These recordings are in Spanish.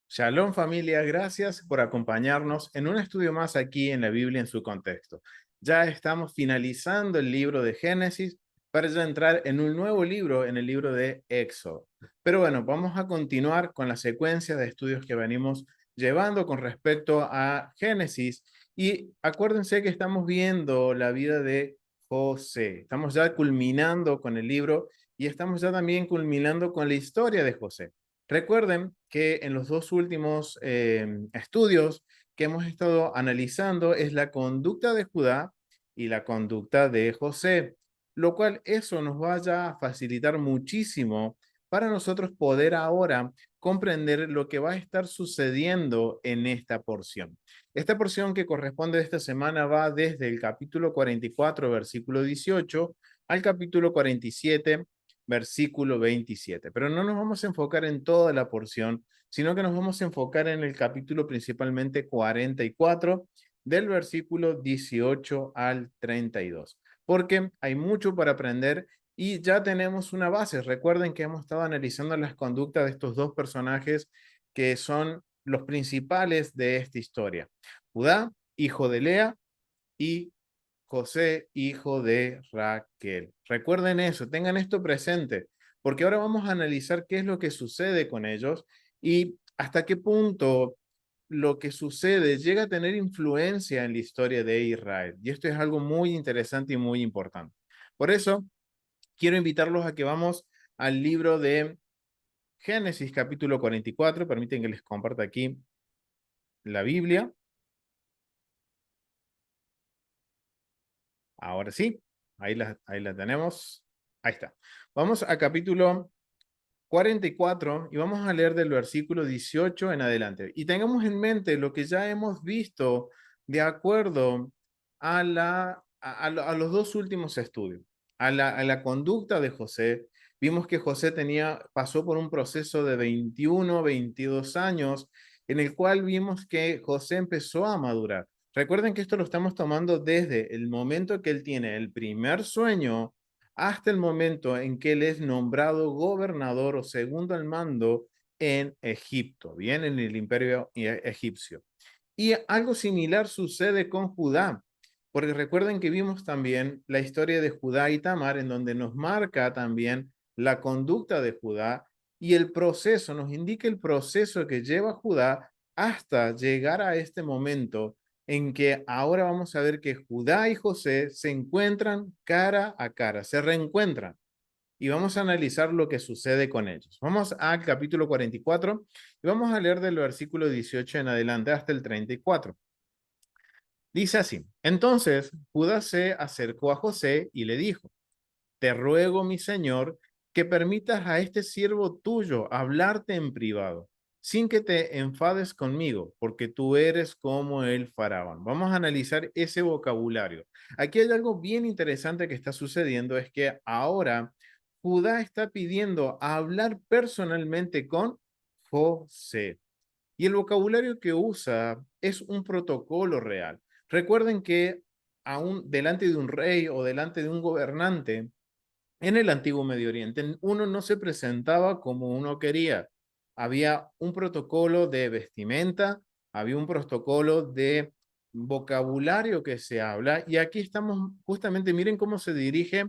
Shalom familia, gracias por acompañarnos en un estudio más aquí en la Biblia en su contexto. Ya estamos finalizando el libro de Génesis para ya entrar en un nuevo libro, en el libro de Éxodo. Pero bueno, vamos a continuar con la secuencia de estudios que venimos llevando con respecto a Génesis. Y acuérdense que estamos viendo la vida de José. Estamos ya culminando con el libro y estamos ya también culminando con la historia de José. Recuerden que en los dos últimos estudios que hemos estado analizando es la conducta de Judá y la conducta de José, lo cual eso nos vaya a facilitar muchísimo para nosotros poder ahora comprender lo que va a estar sucediendo en esta porción. Esta porción que corresponde a esta semana va desde el capítulo 44, versículo 18, al capítulo 47, versículo 27. Pero no nos vamos a enfocar en toda la porción, sino que nos vamos a enfocar en el capítulo principalmente 44, del versículo 18 al 32, porque hay mucho para aprender y ya tenemos una base. Recuerden que hemos estado analizando las conductas de estos dos personajes que son los principales de esta historia. Judá, hijo de Lea, y José, hijo de Raquel. Recuerden eso, tengan esto presente, porque ahora vamos a analizar qué es lo que sucede con ellos y hasta qué punto lo que sucede llega a tener influencia en la historia de Israel. Y esto es algo muy interesante y muy importante. Por eso, quiero invitarlos a que vamos al libro de Génesis, capítulo 44. Permiten que les comparta aquí la Biblia. Ahora sí, ahí la tenemos. Ahí está. Vamos a capítulo 44 y vamos a leer del versículo 18 en adelante. Y tengamos en mente lo que ya hemos visto de acuerdo a los dos últimos estudios. A la conducta de José, vimos que José pasó por un proceso de 21, 22 años, en el cual vimos que José empezó a madurar. Recuerden que esto lo estamos tomando desde el momento que él tiene el primer sueño hasta el momento en que él es nombrado gobernador o segundo al mando en Egipto, bien, en el imperio egipcio. Y algo similar sucede con Judá, porque recuerden que vimos también la historia de Judá y Tamar, en donde nos marca también la conducta de Judá y el proceso, nos indica el proceso que lleva Judá hasta llegar a este momento en que ahora vamos a ver que Judá y José se encuentran cara a cara, se reencuentran y vamos a analizar lo que sucede con ellos. Vamos al capítulo 44 y vamos a leer del versículo 18 en adelante hasta el 34. Dice así: entonces Judá se acercó a José y le dijo: te ruego, mi señor, que permitas a este siervo tuyo hablarte en privado, sin que te enfades conmigo, porque tú eres como el faraón. Vamos a analizar ese vocabulario. Aquí hay algo bien interesante que está sucediendo, es que ahora Judá está pidiendo hablar personalmente con José. Y el vocabulario que usa es un protocolo real. Recuerden que aún delante de un rey o delante de un gobernante, en el antiguo Medio Oriente, uno no se presentaba como uno quería. Había un protocolo de vestimenta, había un protocolo de vocabulario que se habla, y aquí estamos justamente, miren cómo se dirige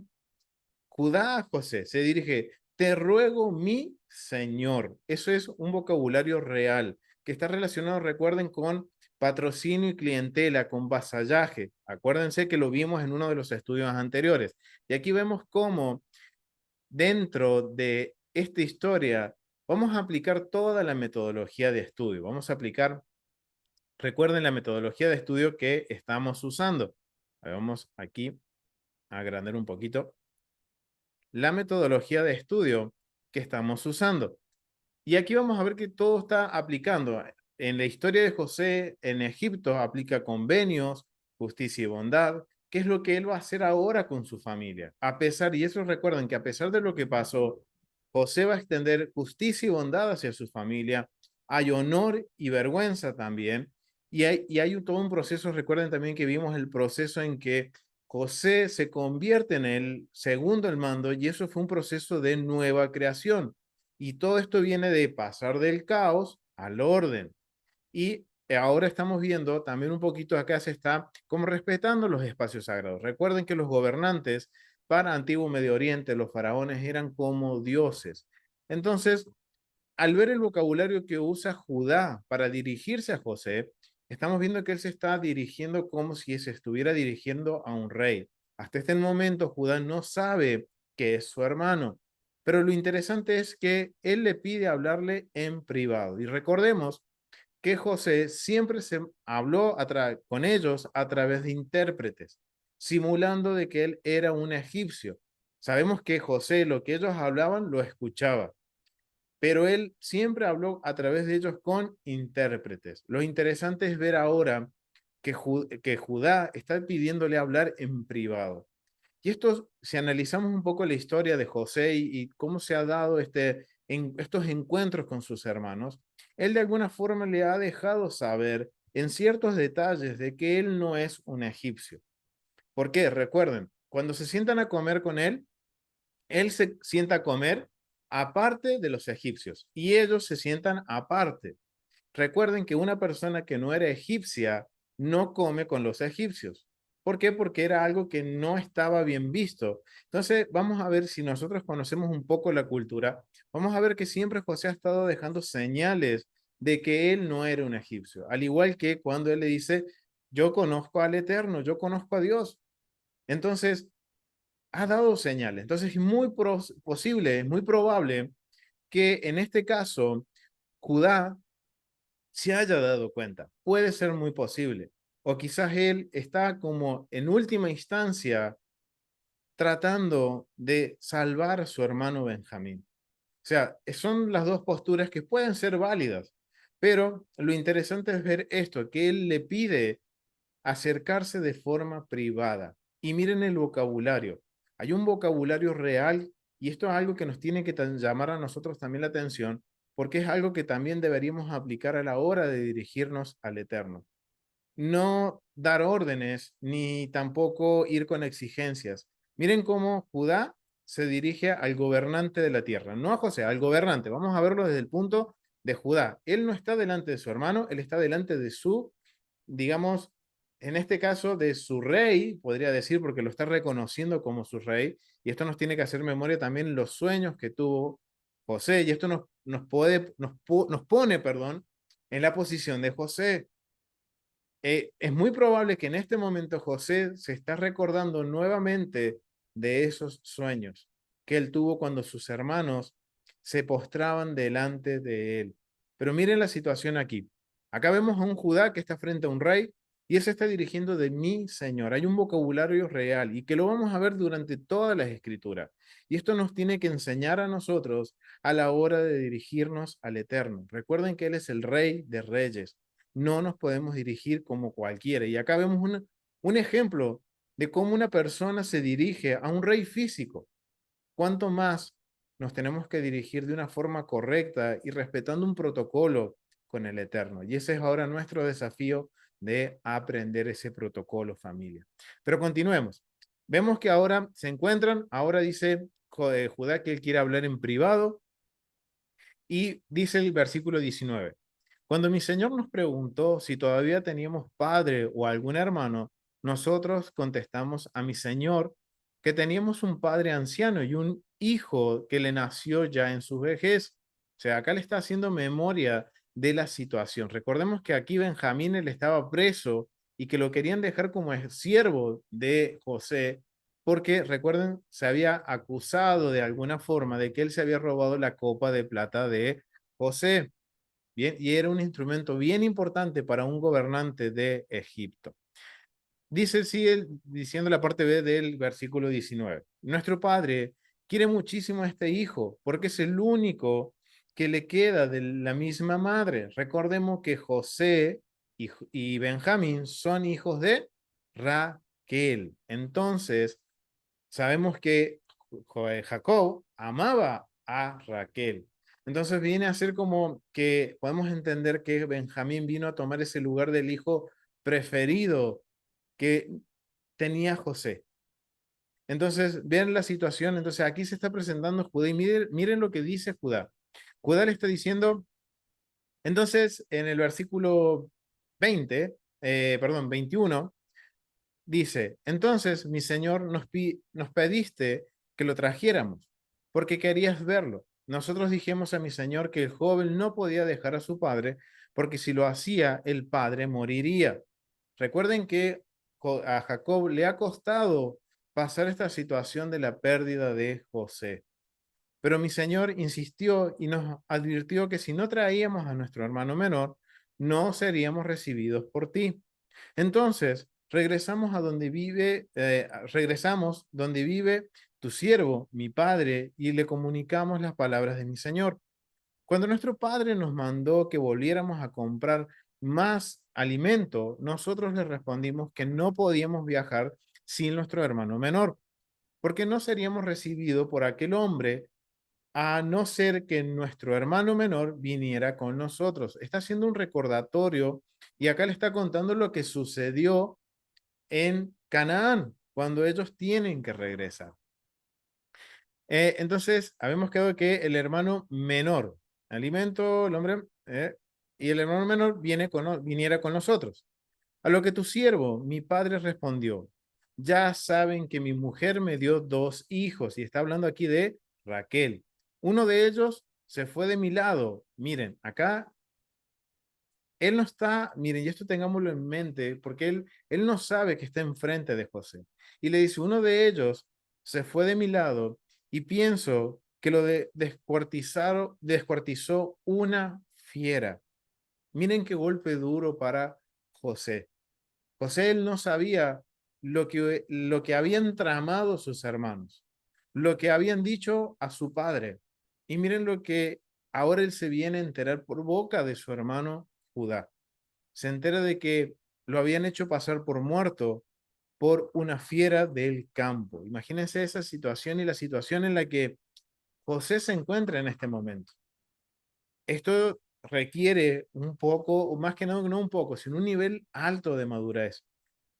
Judá a José, se dirige: te ruego, mi señor. Eso es un vocabulario real, que está relacionado, recuerden, con patrocinio y clientela, con vasallaje. Acuérdense que lo vimos en uno de los estudios anteriores. Y aquí vemos cómo dentro de esta historia vamos a aplicar toda la metodología de estudio. Vamos a aplicar, recuerden, la metodología de estudio que estamos usando. Vamos aquí a agrandar un poquito la metodología de estudio que estamos usando. Y aquí vamos a ver que todo está aplicando. En la historia de José en Egipto aplica convenios, justicia y bondad, que es lo que él va a hacer ahora con su familia. A pesar, y eso recuerden que a pesar de lo que pasó, José va a extender justicia y bondad hacia su familia. Hay honor y vergüenza también. Y hay todo un proceso, recuerden también que vimos el proceso en que José se convierte en el segundo al mando y eso fue un proceso de nueva creación. Y todo esto viene de pasar del caos al orden. Y ahora estamos viendo también un poquito acá se está como respetando los espacios sagrados. Recuerden que los gobernantes para Antiguo Medio Oriente, los faraones eran como dioses. Entonces, al ver el vocabulario que usa Judá para dirigirse a José, estamos viendo que él se está dirigiendo como si se estuviera dirigiendo a un rey. Hasta este momento, Judá no sabe que es su hermano, pero lo interesante es que él le pide hablarle en privado. Y recordemos que José siempre se habló con ellos a través de intérpretes, simulando de que él era un egipcio. Sabemos que José lo que ellos hablaban lo escuchaba, pero él siempre habló a través de ellos con intérpretes. Lo interesante es ver ahora que Judá está pidiéndole hablar en privado. Y esto, si analizamos un poco la historia de José y cómo se ha dado estos encuentros con sus hermanos, él de alguna forma le ha dejado saber en ciertos detalles de que él no es un egipcio. ¿Por qué? Recuerden, cuando se sientan a comer con él se sienta a comer aparte de los egipcios y ellos se sientan aparte. Recuerden que una persona que no era egipcia no come con los egipcios. ¿Por qué? Porque era algo que no estaba bien visto. Entonces, vamos a ver si nosotros conocemos un poco la cultura, vamos a ver que siempre José ha estado dejando señales de que él no era un egipcio. Al igual que cuando él le dice, yo conozco al Eterno, yo conozco a Dios. Entonces, ha dado señales. Entonces, es muy posible, es muy probable que en este caso, Judá se haya dado cuenta. Puede ser muy posible. O quizás él está como en última instancia tratando de salvar a su hermano Benjamín. O sea, son las dos posturas que pueden ser válidas, pero lo interesante es ver esto, que él le pide acercarse de forma privada. Y miren el vocabulario. Hay un vocabulario real y esto es algo que nos tiene que llamar a nosotros también la atención porque es algo que también deberíamos aplicar a la hora de dirigirnos al Eterno. No dar órdenes ni tampoco ir con exigencias. Miren cómo Judá se dirige al gobernante de la tierra, no a José, al gobernante. Vamos a verlo desde el punto de Judá. Él no está delante de su hermano, él está delante de su, digamos, en este caso de su rey, podría decir, porque lo está reconociendo como su rey, y esto nos tiene que hacer memoria también los sueños que tuvo José, y esto nos pone, perdón, en la posición de José. Es muy probable que en este momento José se está recordando nuevamente de esos sueños que él tuvo cuando sus hermanos se postraban delante de él. Pero miren la situación aquí. Acá vemos a un Judá que está frente a un rey y él se está dirigiendo de mi Señor. Hay un vocabulario real y que lo vamos a ver durante todas las escrituras. Y esto nos tiene que enseñar a nosotros a la hora de dirigirnos al Eterno. Recuerden que Él es el Rey de Reyes, no nos podemos dirigir como cualquiera. Y acá vemos un ejemplo de cómo una persona se dirige a un rey físico. ¿Cuánto más nos tenemos que dirigir de una forma correcta y respetando un protocolo con el Eterno? Y ese es ahora nuestro desafío de aprender ese protocolo, familia. Pero continuemos. Vemos que ahora se encuentran, ahora dice Judá que él quiere hablar en privado y dice el versículo 19. Cuando mi Señor nos preguntó si todavía teníamos padre o algún hermano, nosotros contestamos a mi Señor que teníamos un padre anciano y un hijo que le nació ya en su vejez. O sea, acá le está haciendo memoria de la situación. Recordemos que aquí Benjamín él estaba preso y que lo querían dejar como siervo de José, porque recuerden, se había acusado de alguna forma de que él se había robado la copa de plata de José. Bien, y era un instrumento bien importante para un gobernante de Egipto. Dice, sigue diciendo la parte B del versículo 19. Nuestro padre quiere muchísimo a este hijo porque es el único que le queda de la misma madre. Recordemos que José y Benjamín son hijos de Raquel. Entonces, sabemos que Jacob amaba a Raquel. Entonces viene a ser como que podemos entender que Benjamín vino a tomar ese lugar del hijo preferido, que tenía José. Entonces, vean la situación. Entonces, aquí se está presentando Judá y miren lo que dice Judá. Judá le está diciendo, entonces, en el versículo 20, perdón, 21, dice, entonces, mi señor, nos pediste que lo trajéramos, porque querías verlo. Nosotros dijimos a mi señor que el joven no podía dejar a su padre, porque si lo hacía, el padre moriría. Recuerden que a Jacob le ha costado pasar esta situación de la pérdida de José. Pero mi señor insistió y nos advirtió que si no traíamos a nuestro hermano menor, no seríamos recibidos por ti. Entonces, regresamos donde vive tu siervo, mi padre, y le comunicamos las palabras de mi señor. Cuando nuestro padre nos mandó que volviéramos a comprar más alimento, nosotros le respondimos que no podíamos viajar sin nuestro hermano menor, porque no seríamos recibidos por aquel hombre a no ser que nuestro hermano menor viniera con nosotros. Está haciendo un recordatorio y acá le está contando lo que sucedió en Canaán, cuando ellos tienen que regresar. Entonces, habíamos quedado que el hermano menor, alimento, el hombre, y el hermano menor viniera con nosotros. A lo que tu siervo, mi padre, respondió, ya saben que mi mujer me dio 2 hijos, y está hablando aquí de Raquel. Uno de ellos se fue de mi lado. Miren, acá él no está, miren, y esto tengámoslo en mente, porque él no sabe que está enfrente de José. Y le dice, uno de ellos se fue de mi lado y pienso que descuartizó una fiera. Miren qué golpe duro para José. José él no sabía lo que habían tramado sus hermanos, lo que habían dicho a su padre. Y miren lo que ahora él se viene a enterar por boca de su hermano Judá. Se entera de que lo habían hecho pasar por muerto por una fiera del campo. Imagínense esa situación y la situación en la que José se encuentra en este momento. Esto requiere un poco, o más que no un poco, sino un nivel alto de madurez.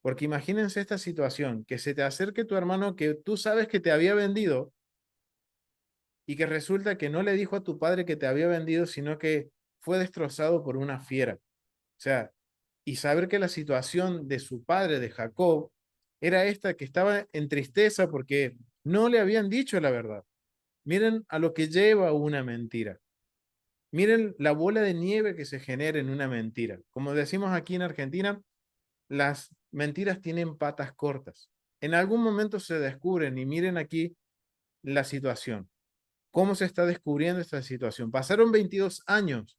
Porque imagínense esta situación, que se te acerque tu hermano que tú sabes que te había vendido y que resulta que no le dijo a tu padre que te había vendido, sino que fue destrozado por una fiera. O sea, y saber que la situación de su padre, de Jacob, era esta, que estaba en tristeza porque no le habían dicho la verdad. Miren a lo que lleva una mentira. Miren la bola de nieve que se genera en una mentira. Como decimos aquí en Argentina, las mentiras tienen patas cortas. En algún momento se descubren y miren aquí la situación. ¿Cómo se está descubriendo esta situación? Pasaron 22 años,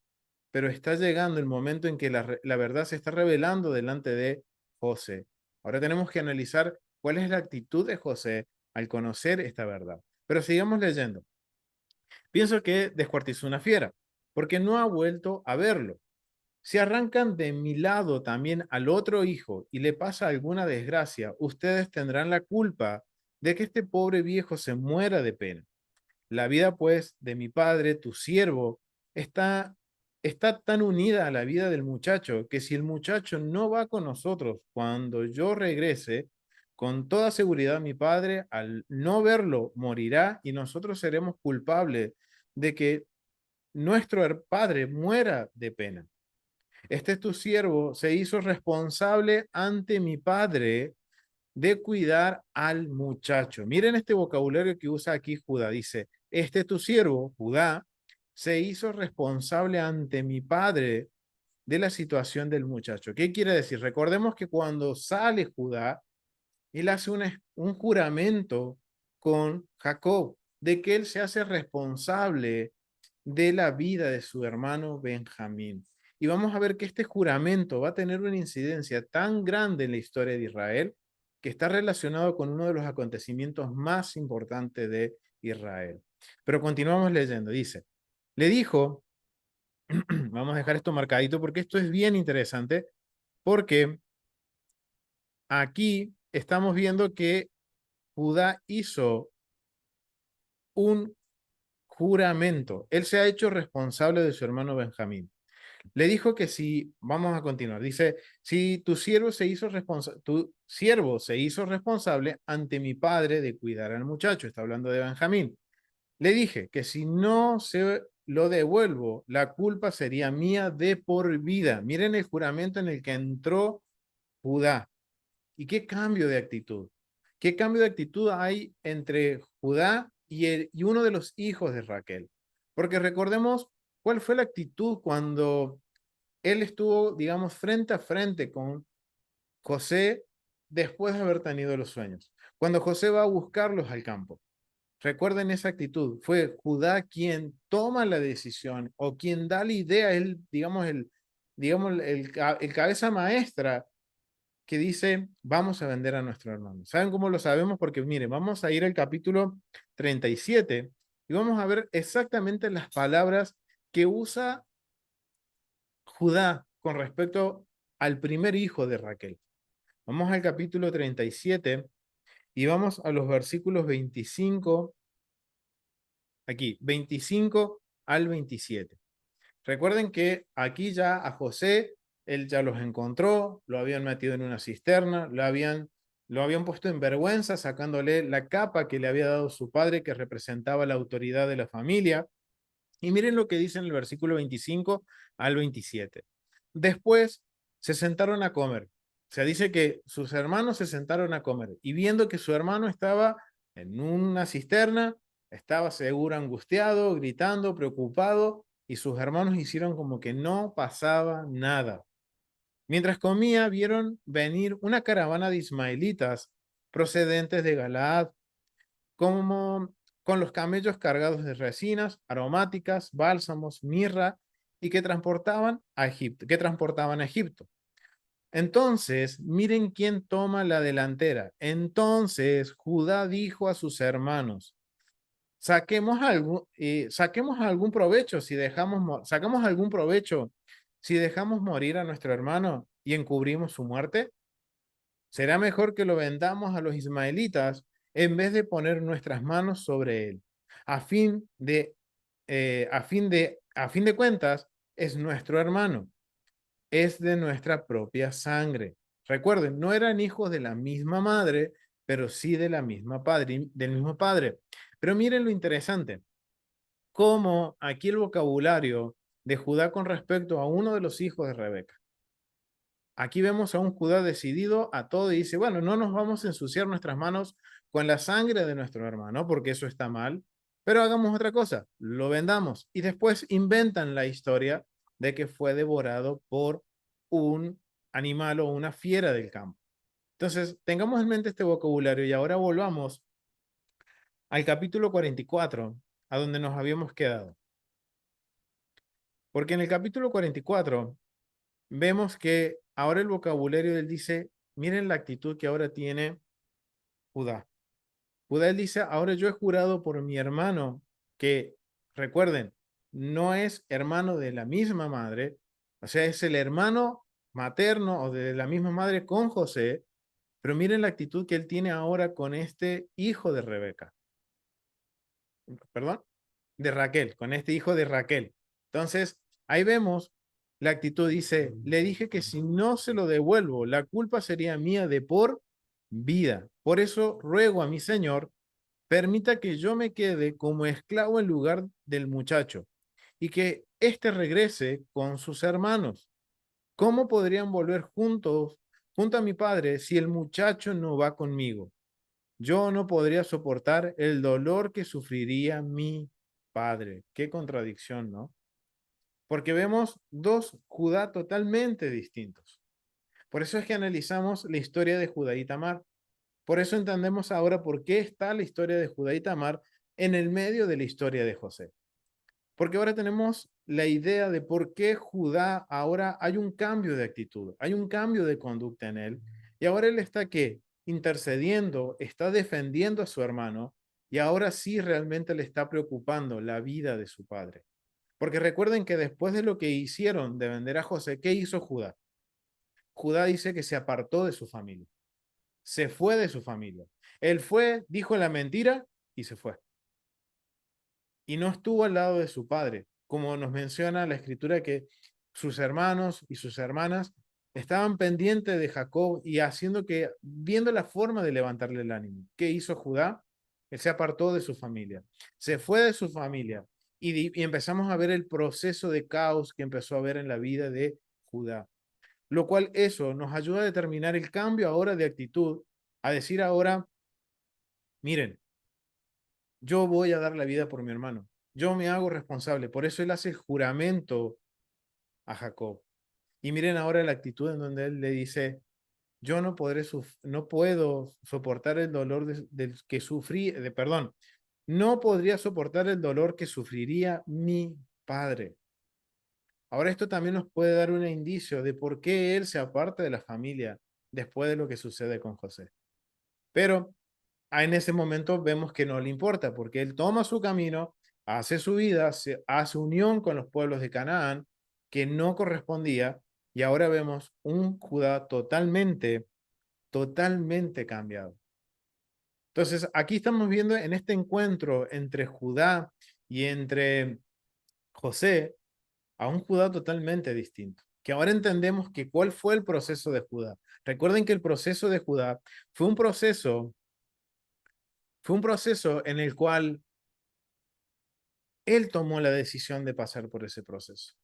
pero está llegando el momento en que la verdad se está revelando delante de José. Ahora tenemos que analizar cuál es la actitud de José al conocer esta verdad. Pero sigamos leyendo. Pienso que descuartizó una fiera, porque no ha vuelto a verlo. Si arrancan de mi lado también al otro hijo y le pasa alguna desgracia, ustedes tendrán la culpa de que este pobre viejo se muera de pena. La vida, pues, de mi padre, tu siervo, está tan unida a la vida del muchacho que si el muchacho no va con nosotros cuando yo regrese, con toda seguridad mi padre, al no verlo, morirá y nosotros seremos culpables de que nuestro padre muera de pena. Este es tu siervo, se hizo responsable ante mi padre de cuidar al muchacho. Miren este vocabulario que usa aquí Judá. Dice, este tu siervo, Judá, se hizo responsable ante mi padre de la situación del muchacho. ¿Qué quiere decir? Recordemos que cuando sale Judá, él hace un juramento con Jacob de que él se hace responsable de la vida de su hermano Benjamín. Y vamos a ver que este juramento va a tener una incidencia tan grande en la historia de Israel que está relacionado con uno de los acontecimientos más importantes de Israel. Pero continuamos leyendo. Dice, le dijo, vamos a dejar esto marcadito porque esto es bien interesante, porque aquí estamos viendo que Judá hizo un juramento. Él se ha hecho responsable de su hermano Benjamín. Le dijo que si, vamos a continuar, dice, si tu siervo se hizo responsable ante mi padre de cuidar al muchacho, está hablando de Benjamín. Le dije que si no se lo devuelvo, la culpa sería mía de por vida. Miren el juramento en el que entró Judá. ¿Y qué cambio de actitud? ¿Qué cambio de actitud hay entre Judá y uno de los hijos de Raquel? Porque recordemos cuál fue la actitud cuando él estuvo, digamos, frente a frente con José después de haber tenido los sueños. Cuando José va a buscarlos al campo. Recuerden esa actitud. Fue Judá quien toma la decisión o quien da la idea, él, el cabeza maestra que dice, vamos a vender a nuestro hermano. ¿Saben cómo lo sabemos? Porque miren, vamos a ir al capítulo 37 y vamos a ver exactamente las palabras que usa Judá con respecto al primer hijo de Raquel. Vamos al capítulo 37 y vamos a los versículos 25, aquí, 25 al 27. Recuerden que aquí ya a José, él ya los encontró, lo habían metido en una cisterna, lo habían puesto en vergüenza sacándole la capa que le había dado su padre que representaba la autoridad de la familia. Y miren lo que dice en el versículo 25 al 27. Después se sentaron a comer. O sea, dice que sus hermanos se sentaron a comer y viendo que su hermano estaba en una cisterna, estaba seguro, angustiado, gritando, preocupado, y sus hermanos hicieron como que no pasaba nada. Mientras comía, vieron venir una caravana de ismaelitas procedentes de Galaad como con los camellos cargados de resinas aromáticas, bálsamos, mirra y que transportaban a Egipto. Entonces, miren quién toma la delantera. Entonces Judá dijo a sus hermanos, saquemos algún provecho si sacamos algún provecho si dejamos morir a nuestro hermano y encubrimos su muerte. Será mejor que lo vendamos a los ismaelitas en vez de poner nuestras manos sobre él. A fin de, a fin de cuentas, es nuestro hermano, es de nuestra propia sangre. Recuerden, no eran hijos de la misma madre, pero sí de la misma padre, del mismo padre. Pero miren lo interesante, cómo aquí el vocabulario de Judá con respecto a uno de los hijos de Rebeca. Aquí vemos a un Judá decidido a todo y dice, bueno, no nos vamos a ensuciar nuestras manos con la sangre de nuestro hermano, porque eso está mal, pero hagamos otra cosa, lo vendamos. Y después inventan la historia de que fue devorado por un animal o una fiera del campo. Entonces, tengamos en mente este vocabulario y ahora volvamos al capítulo 44, a donde nos habíamos quedado. Porque en el capítulo 44 vemos que ahora el vocabulario de él dice, miren la actitud que ahora tiene Judá. Judá él dice, ahora yo he jurado por mi hermano, que recuerden, no es hermano de la misma madre, o sea, es el hermano materno o de la misma madre con José, pero miren la actitud que él tiene ahora con este hijo de Rebeca, perdón, de Raquel, con este hijo de Raquel. Entonces, ahí vemos la actitud, dice, le dije que si no se lo devuelvo, la culpa sería mía de por vida. Por eso ruego a mi señor, permita que yo me quede como esclavo en lugar del muchacho y que éste regrese con sus hermanos. ¿Cómo podrían volver junto a mi padre, si el muchacho no va conmigo? Yo no podría soportar el dolor que sufriría mi padre. Qué contradicción, ¿no? Porque vemos dos Judá totalmente distintos. Por eso es que analizamos la historia de Judá y Tamar. Por eso entendemos ahora por qué está la historia de Judá y Tamar en el medio de la historia de José. Porque ahora tenemos la idea de por qué Judá ahora hay un cambio de actitud, hay un cambio de conducta en él. Y ahora él está que intercediendo, está defendiendo a su hermano y ahora sí realmente le está preocupando la vida de su padre. Porque recuerden que después de lo que hicieron de vender a José, ¿qué hizo Judá? Judá dice que se apartó de su familia, se fue de su familia. Él fue, dijo la mentira y se fue. Y no estuvo al lado de su padre, como nos menciona la escritura que sus hermanos y sus hermanas estaban pendientes de Jacob y viendo la forma de levantarle el ánimo. ¿Qué hizo Judá? Él se apartó de su familia, se fue de su familia y empezamos a ver el proceso de caos que empezó a haber en la vida de Judá. Lo cual eso nos ayuda a determinar el cambio ahora de actitud, a decir ahora, miren, yo voy a dar la vida por mi hermano, yo me hago responsable. Por eso él hace el juramento a Jacob. Y miren ahora la actitud en donde él le dice, yo no puedo soportar el dolor del que sufrí, perdón, no podría soportar el dolor que sufriría mi padre. Ahora esto también nos puede dar un indicio de por qué él se aparta de la familia después de lo que sucede con José. Pero en ese momento vemos que no le importa porque él toma su camino, hace su vida, hace unión con los pueblos de Canaán que no correspondía y ahora vemos un Judá totalmente cambiado. Entonces, aquí estamos viendo en este encuentro entre Judá y entre José a un Judá totalmente distinto. Que ahora entendemos que cuál fue el proceso de Judá. Recuerden que el proceso de Judá fue un proceso, fue un proceso en el cual él tomó la decisión de pasar por ese proceso.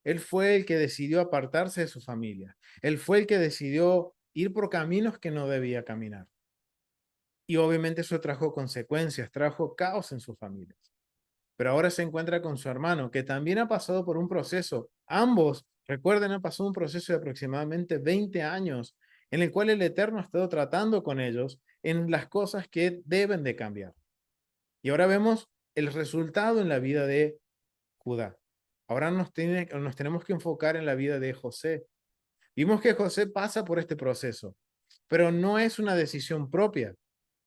Él fue el que decidió apartarse de su familia. Él fue el que decidió ir por caminos que no debía caminar. Y obviamente eso trajo consecuencias, trajo caos en sus familias. Pero ahora se encuentra con su hermano, que también ha pasado por un proceso. Ambos, recuerden, han pasado un proceso de aproximadamente 20 años en el cual el Eterno ha estado tratando con ellos en las cosas que deben de cambiar. Y ahora vemos el resultado en la vida de Judá. Ahora nos tenemos que enfocar en la vida de José. Vimos que José pasa por este proceso, pero no es una decisión propia,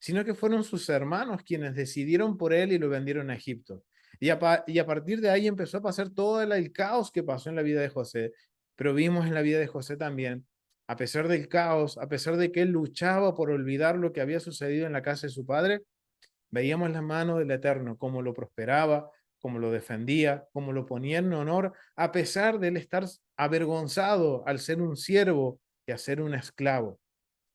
sino que fueron sus hermanos quienes decidieron por él y lo vendieron a Egipto. Y a partir de ahí empezó a pasar todo el caos que pasó en la vida de José, pero vimos en la vida de José también, a pesar del caos, a pesar de que él luchaba por olvidar lo que había sucedido en la casa de su padre, veíamos la mano del Eterno, cómo lo prosperaba, cómo lo defendía, cómo lo ponía en honor, a pesar de él estar avergonzado al ser un siervo y a ser un esclavo,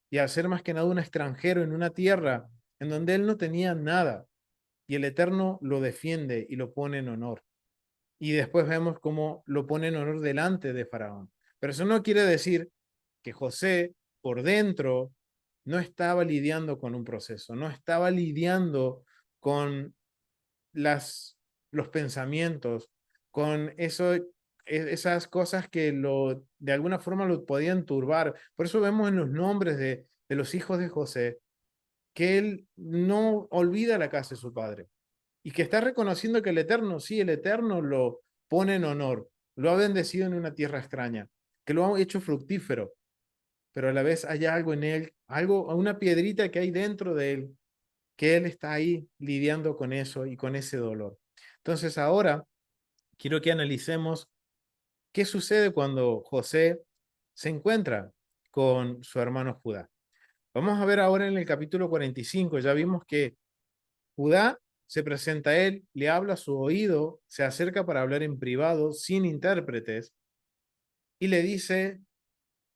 y al ser más que nada un extranjero en una tierra en donde él no tenía nada, y el Eterno lo defiende y lo pone en honor. Y después vemos cómo lo pone en honor delante de Faraón. Pero eso no quiere decir que José por dentro no estaba lidiando con un proceso, no estaba lidiando con los pensamientos, con esas cosas que de alguna forma lo podían turbar. Por eso vemos en los nombres de los hijos de José que él no olvida la casa de su padre y que está reconociendo que el Eterno, sí, el Eterno lo pone en honor, lo ha bendecido en una tierra extraña, que lo ha hecho fructífero, pero a la vez hay algo en él, algo, una piedrita que hay dentro de él, que él está ahí lidiando con eso y con ese dolor. Entonces ahora quiero que analicemos qué sucede cuando José se encuentra con su hermano Judá. Vamos a ver ahora en el capítulo 45, ya vimos que Judá se presenta a él, le habla a su oído, se acerca para hablar en privado, sin intérpretes, y le dice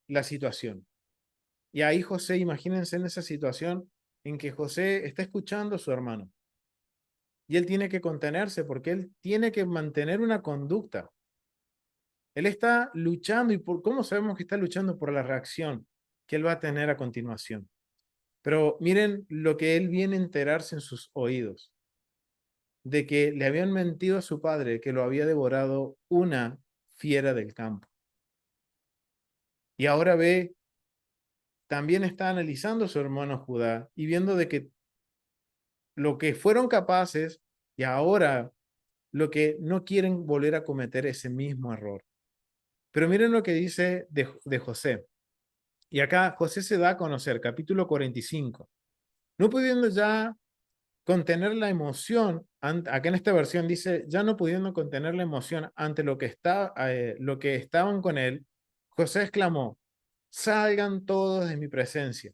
la situación. Y ahí José, imagínense en esa situación en que José está escuchando a su hermano. Y él tiene que contenerse porque él tiene que mantener una conducta. Él está luchando y ¿cómo sabemos que está luchando? Por la reacción que él va a tener a continuación. Pero miren lo que él viene a enterarse en sus oídos, de que le habían mentido a su padre, que lo había devorado una fiera del campo. Y ahora también está analizando a su hermano Judá y viendo de que lo que fueron capaces y ahora lo que no quieren volver a cometer ese mismo error. Pero miren lo que dice de José. Y acá José se da a conocer, capítulo 45. No pudiendo ya contener la emoción, acá en esta versión dice, ya no pudiendo contener la emoción ante lo que estaban con él, José exclamó, salgan todos de mi presencia.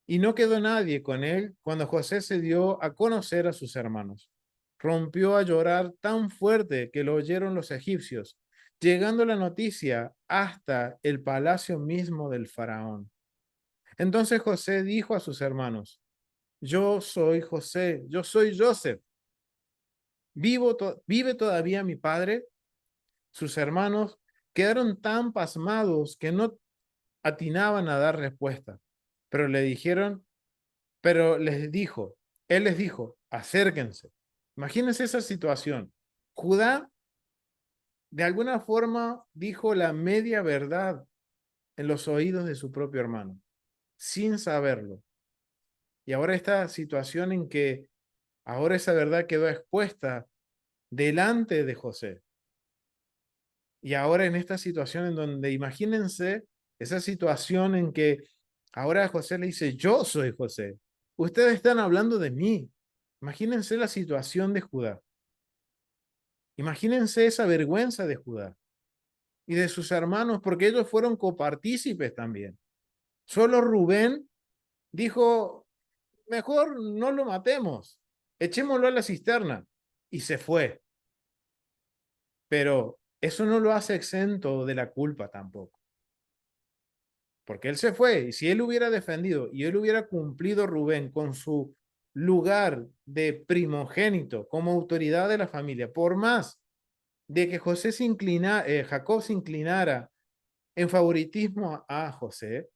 Y no quedó nadie con él cuando José se dio a conocer a sus hermanos. Rompió a llorar tan fuerte que lo oyeron los egipcios. llegando la noticia hasta el palacio mismo del faraón. Entonces José dijo a sus hermanos, yo soy José, yo soy Joseph. ¿Vive todavía mi padre? Sus hermanos quedaron tan pasmados que no atinaban a dar respuesta. Pero le dijeron, pero les dijo, él les dijo, acérquense. Imagínense esa situación. Judá de alguna forma dijo la media verdad en los oídos de su propio hermano, sin saberlo. Y ahora esta situación en que ahora esa verdad quedó expuesta delante de José. Y ahora en esta situación en donde imagínense esa situación en que ahora José le dice, yo soy José. Ustedes están hablando de mí. Imagínense la situación de Judá. Imagínense esa vergüenza de Judá y de sus hermanos, porque ellos fueron copartícipes también. Solo Rubén dijo, mejor no lo matemos, echémoslo a la cisterna. Y se fue. Pero eso no lo hace exento de la culpa tampoco. Porque él se fue, y si él hubiera defendido y él hubiera cumplido Rubén con su lugar de primogénito como autoridad de la familia, por más de que Jacob se inclinara en favoritismo a José,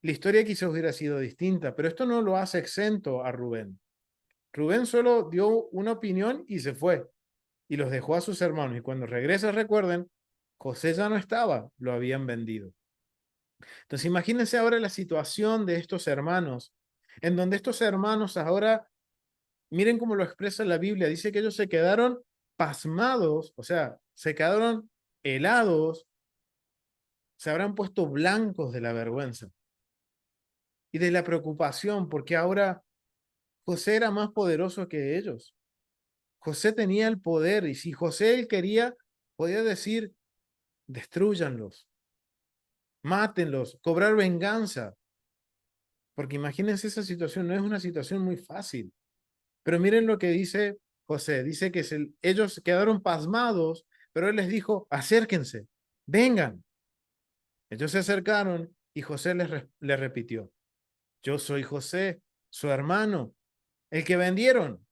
la historia quizás hubiera sido distinta, pero esto no lo hace exento a Rubén. Rubén solo dio una opinión y se fue, y los dejó a sus hermanos, y cuando regresa, recuerden, José ya no estaba, lo habían vendido. Entonces imagínense ahora la situación de estos hermanos, en donde estos hermanos ahora, miren cómo lo expresa la Biblia, dice que ellos se quedaron pasmados, o sea, se quedaron helados, se habrán puesto blancos de la vergüenza y de la preocupación, porque ahora José era más poderoso que ellos. José tenía el poder y si José él quería, podía decir, destruyanlos, mátenlos, cobrar venganza. Porque imagínense esa situación, no es una situación muy fácil. Pero miren lo que dice José, dice que ellos quedaron pasmados, pero él les dijo, acérquense, vengan. Ellos se acercaron y José les repitió, yo soy José, su hermano, el que vendieron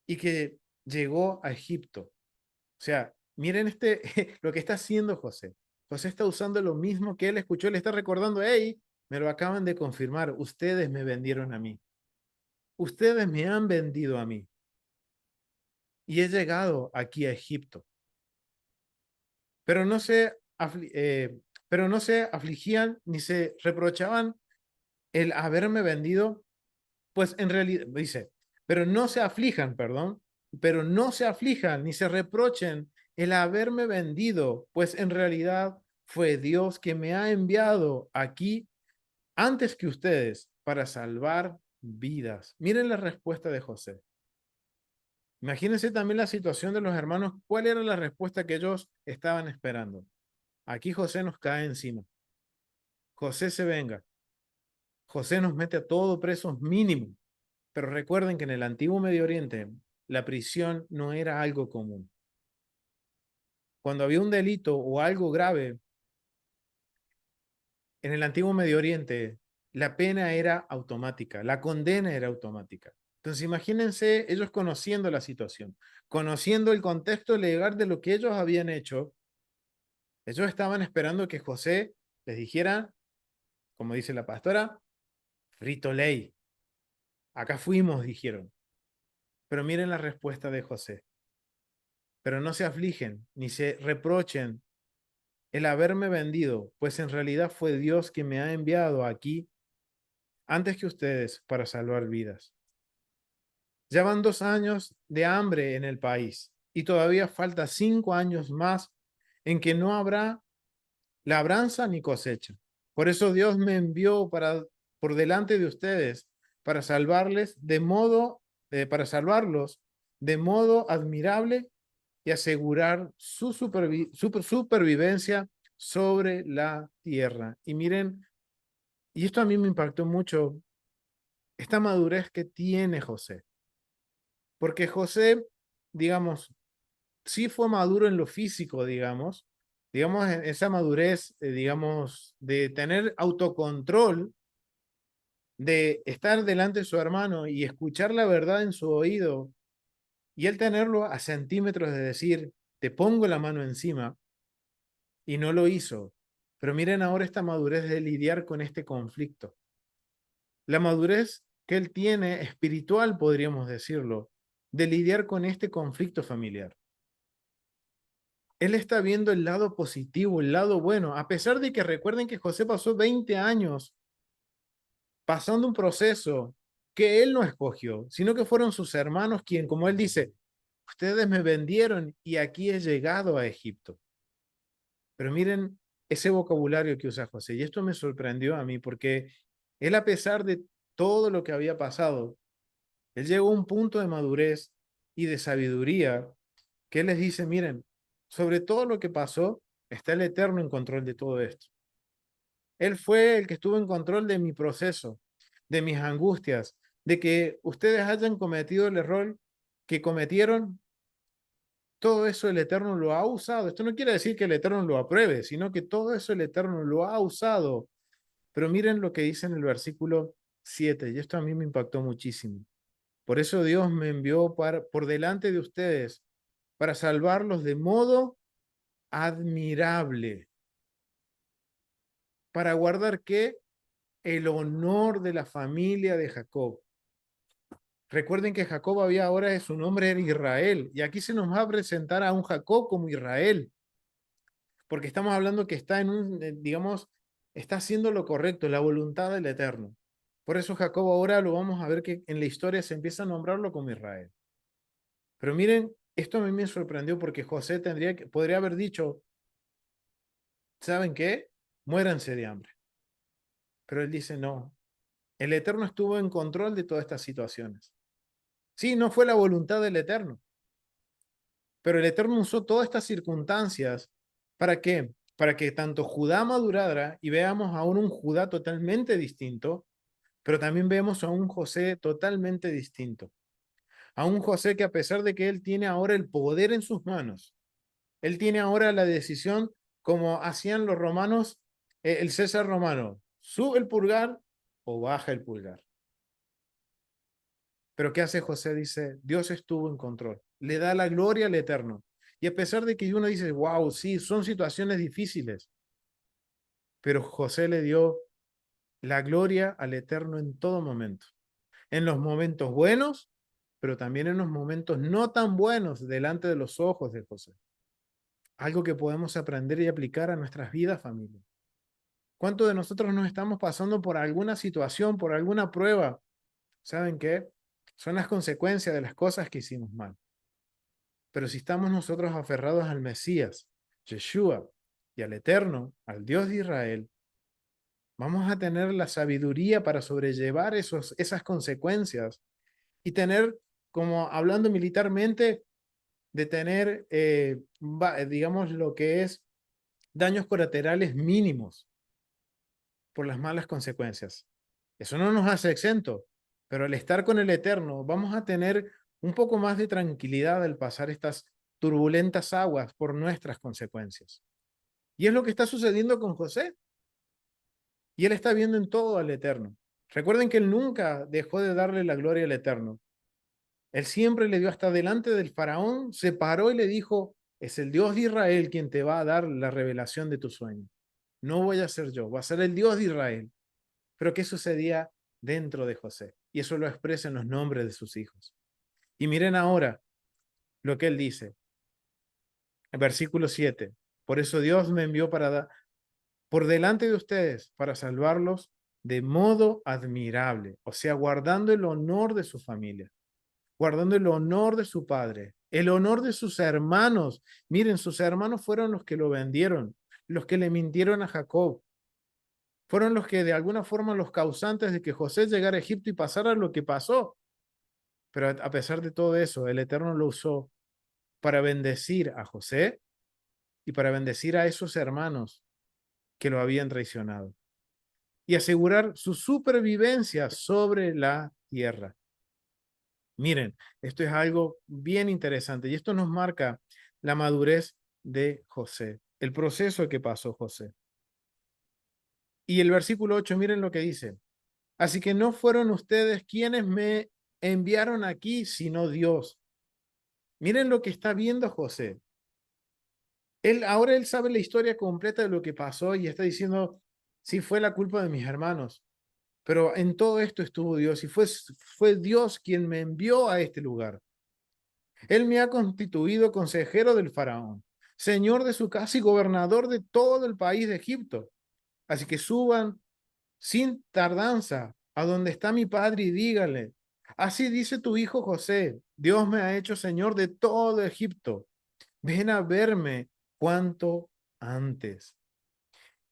y que llegó a Egipto. O sea, miren lo que está haciendo José. José está usando lo mismo que él escuchó, le está recordando, hey, me lo acaban de confirmar, ustedes me vendieron a mí. Ustedes me han vendido a mí y he llegado aquí a Egipto. Pero no se, pero no se afligían ni se reprochaban el haberme vendido, pues en realidad, dice, pero no se aflijan, perdón, pero no se aflijan ni se reprochen el haberme vendido, pues en realidad fue Dios que me ha enviado aquí antes que ustedes para salvar vidas. Miren la respuesta de José. Imagínense también la situación de los hermanos. ¿Cuál era la respuesta que ellos estaban esperando? Aquí José nos cae encima. José se venga. José nos mete a todo presos mínimo. Pero recuerden que en el antiguo Medio Oriente la prisión no era algo común. Cuando había un delito o algo grave, en el antiguo Medio Oriente la pena era automática, la condena era automática. Entonces imagínense ellos conociendo la situación, conociendo el contexto legal de lo que ellos habían hecho. Ellos estaban esperando que José les dijera, como dice la pastora, frito ley. Acá fuimos, dijeron. Pero miren la respuesta de José. Pero no se afligen ni se reprochen el haberme vendido, pues en realidad fue Dios quien me ha enviado aquí antes que ustedes para salvar vidas. Ya van 2 años de hambre en el país y todavía falta 5 años más en que no habrá labranza ni cosecha. Por eso Dios me envió por delante de ustedes para para salvarlos de modo admirable y asegurar su supervivencia sobre la tierra. Y miren, y esto a mí me impactó mucho, esta madurez que tiene José. Porque José, digamos, sí fue maduro en lo físico, digamos, en esa madurez, digamos, de tener autocontrol, de estar delante de su hermano y escuchar la verdad en su oído, y él tenerlo a centímetros de decir, te pongo la mano encima, y no lo hizo. Pero miren ahora esta madurez de lidiar con este conflicto. La madurez que él tiene espiritual, podríamos decirlo, de lidiar con este conflicto familiar. Él está viendo el lado positivo, el lado bueno, a pesar de que recuerden que José pasó 20 años pasando un proceso que él no escogió, sino que fueron sus hermanos quien, como él dice, ustedes me vendieron y aquí he llegado a Egipto. Pero miren ese vocabulario que usa José, y esto me sorprendió a mí porque él, a pesar de todo lo que había pasado, él llegó a un punto de madurez y de sabiduría que él les dice, miren, sobre todo lo que pasó, está el Eterno en control de todo esto. Él fue el que estuvo en control de mi proceso, de mis angustias, de que ustedes hayan cometido el error que cometieron. Todo eso el Eterno lo ha usado. Esto no quiere decir que el Eterno lo apruebe, sino que todo eso el Eterno lo ha usado. Pero miren lo que dice en el versículo 7, y esto a mí me impactó muchísimo. Por eso Dios me envió por delante de ustedes para salvarlos de modo admirable, para guardar que el honor de la familia de Jacob. Recuerden que Jacob había ahora su nombre era Israel, y aquí se nos va a presentar a un Jacob como Israel, porque estamos hablando que está en un, digamos, está haciendo lo correcto, la voluntad del Eterno. Por eso Jacob ahora lo vamos a ver que en la historia se empieza a nombrarlo como Israel. Pero miren, esto a mí me sorprendió porque José podría haber dicho, ¿saben qué? Muéranse de hambre. Pero él dice, no, el Eterno estuvo en control de todas estas situaciones. Sí, no fue la voluntad del Eterno, pero el Eterno usó todas estas circunstancias. ¿Para qué? Para que tanto Judá madurara y veamos aún un Judá totalmente distinto, pero también vemos a un José totalmente distinto. A un José que, a pesar de que él tiene ahora el poder en sus manos, él tiene ahora la decisión como hacían los romanos, el César romano, sube el pulgar o baja el pulgar. Pero ¿qué hace José? Dice, Dios estuvo en control, le da la gloria al Eterno. Y a pesar de que uno dice, wow, sí, son situaciones difíciles, pero José le dio la gloria al Eterno en todo momento. En los momentos buenos, pero también en los momentos no tan buenos delante de los ojos de José. Algo que podemos aprender y aplicar a nuestras vidas, familia. ¿Cuántos de nosotros nos estamos pasando por alguna situación, por alguna prueba? ¿Saben qué? Son las consecuencias de las cosas que hicimos mal. Pero si estamos nosotros aferrados al Mesías, Yeshua, y al Eterno, al Dios de Israel, vamos a tener la sabiduría para sobrellevar esas consecuencias y tener, como hablando militarmente, de tener, digamos, lo que es daños colaterales mínimos por las malas consecuencias. Eso no nos hace exento, pero al estar con el Eterno vamos a tener un poco más de tranquilidad al pasar estas turbulentas aguas por nuestras consecuencias. Y es lo que está sucediendo con José. Y él está viendo en todo al Eterno. Recuerden que él nunca dejó de darle la gloria al Eterno. Él siempre le dio hasta delante del faraón, se paró y le dijo, es el Dios de Israel quien te va a dar la revelación de tu sueño. No voy a ser yo, va a ser el Dios de Israel. Pero ¿qué sucedía dentro de José? Y eso lo expresa en los nombres de sus hijos. Y miren ahora lo que él dice. En versículo 7. Por eso Dios me envió por delante de ustedes para salvarlos de modo admirable, o sea, guardando el honor de su familia, guardando el honor de su padre, el honor de sus hermanos. Miren, sus hermanos fueron los que lo vendieron, los que le mintieron a Jacob, fueron los que de alguna forma los causantes de que José llegara a Egipto y pasara lo que pasó. Pero a pesar de todo eso, el Eterno lo usó para bendecir a José y para bendecir a esos hermanos que lo habían traicionado y asegurar su supervivencia sobre la tierra. Miren, esto es algo bien interesante y esto nos marca la madurez de José, el proceso que pasó José. Y el versículo 8, miren lo que dice. Así que no fueron ustedes quienes me enviaron aquí, sino Dios. Miren lo que está viendo José. Ahora él sabe la historia completa de lo que pasó y está diciendo, sí, fue la culpa de mis hermanos, pero en todo esto estuvo Dios y fue Dios quien me envió a este lugar. Él me ha constituido consejero del faraón, señor de su casa y gobernador de todo el país de Egipto. Así que suban sin tardanza a donde está mi padre y díganle, así dice tu hijo José, Dios me ha hecho señor de todo Egipto. Ven a verme cuanto antes.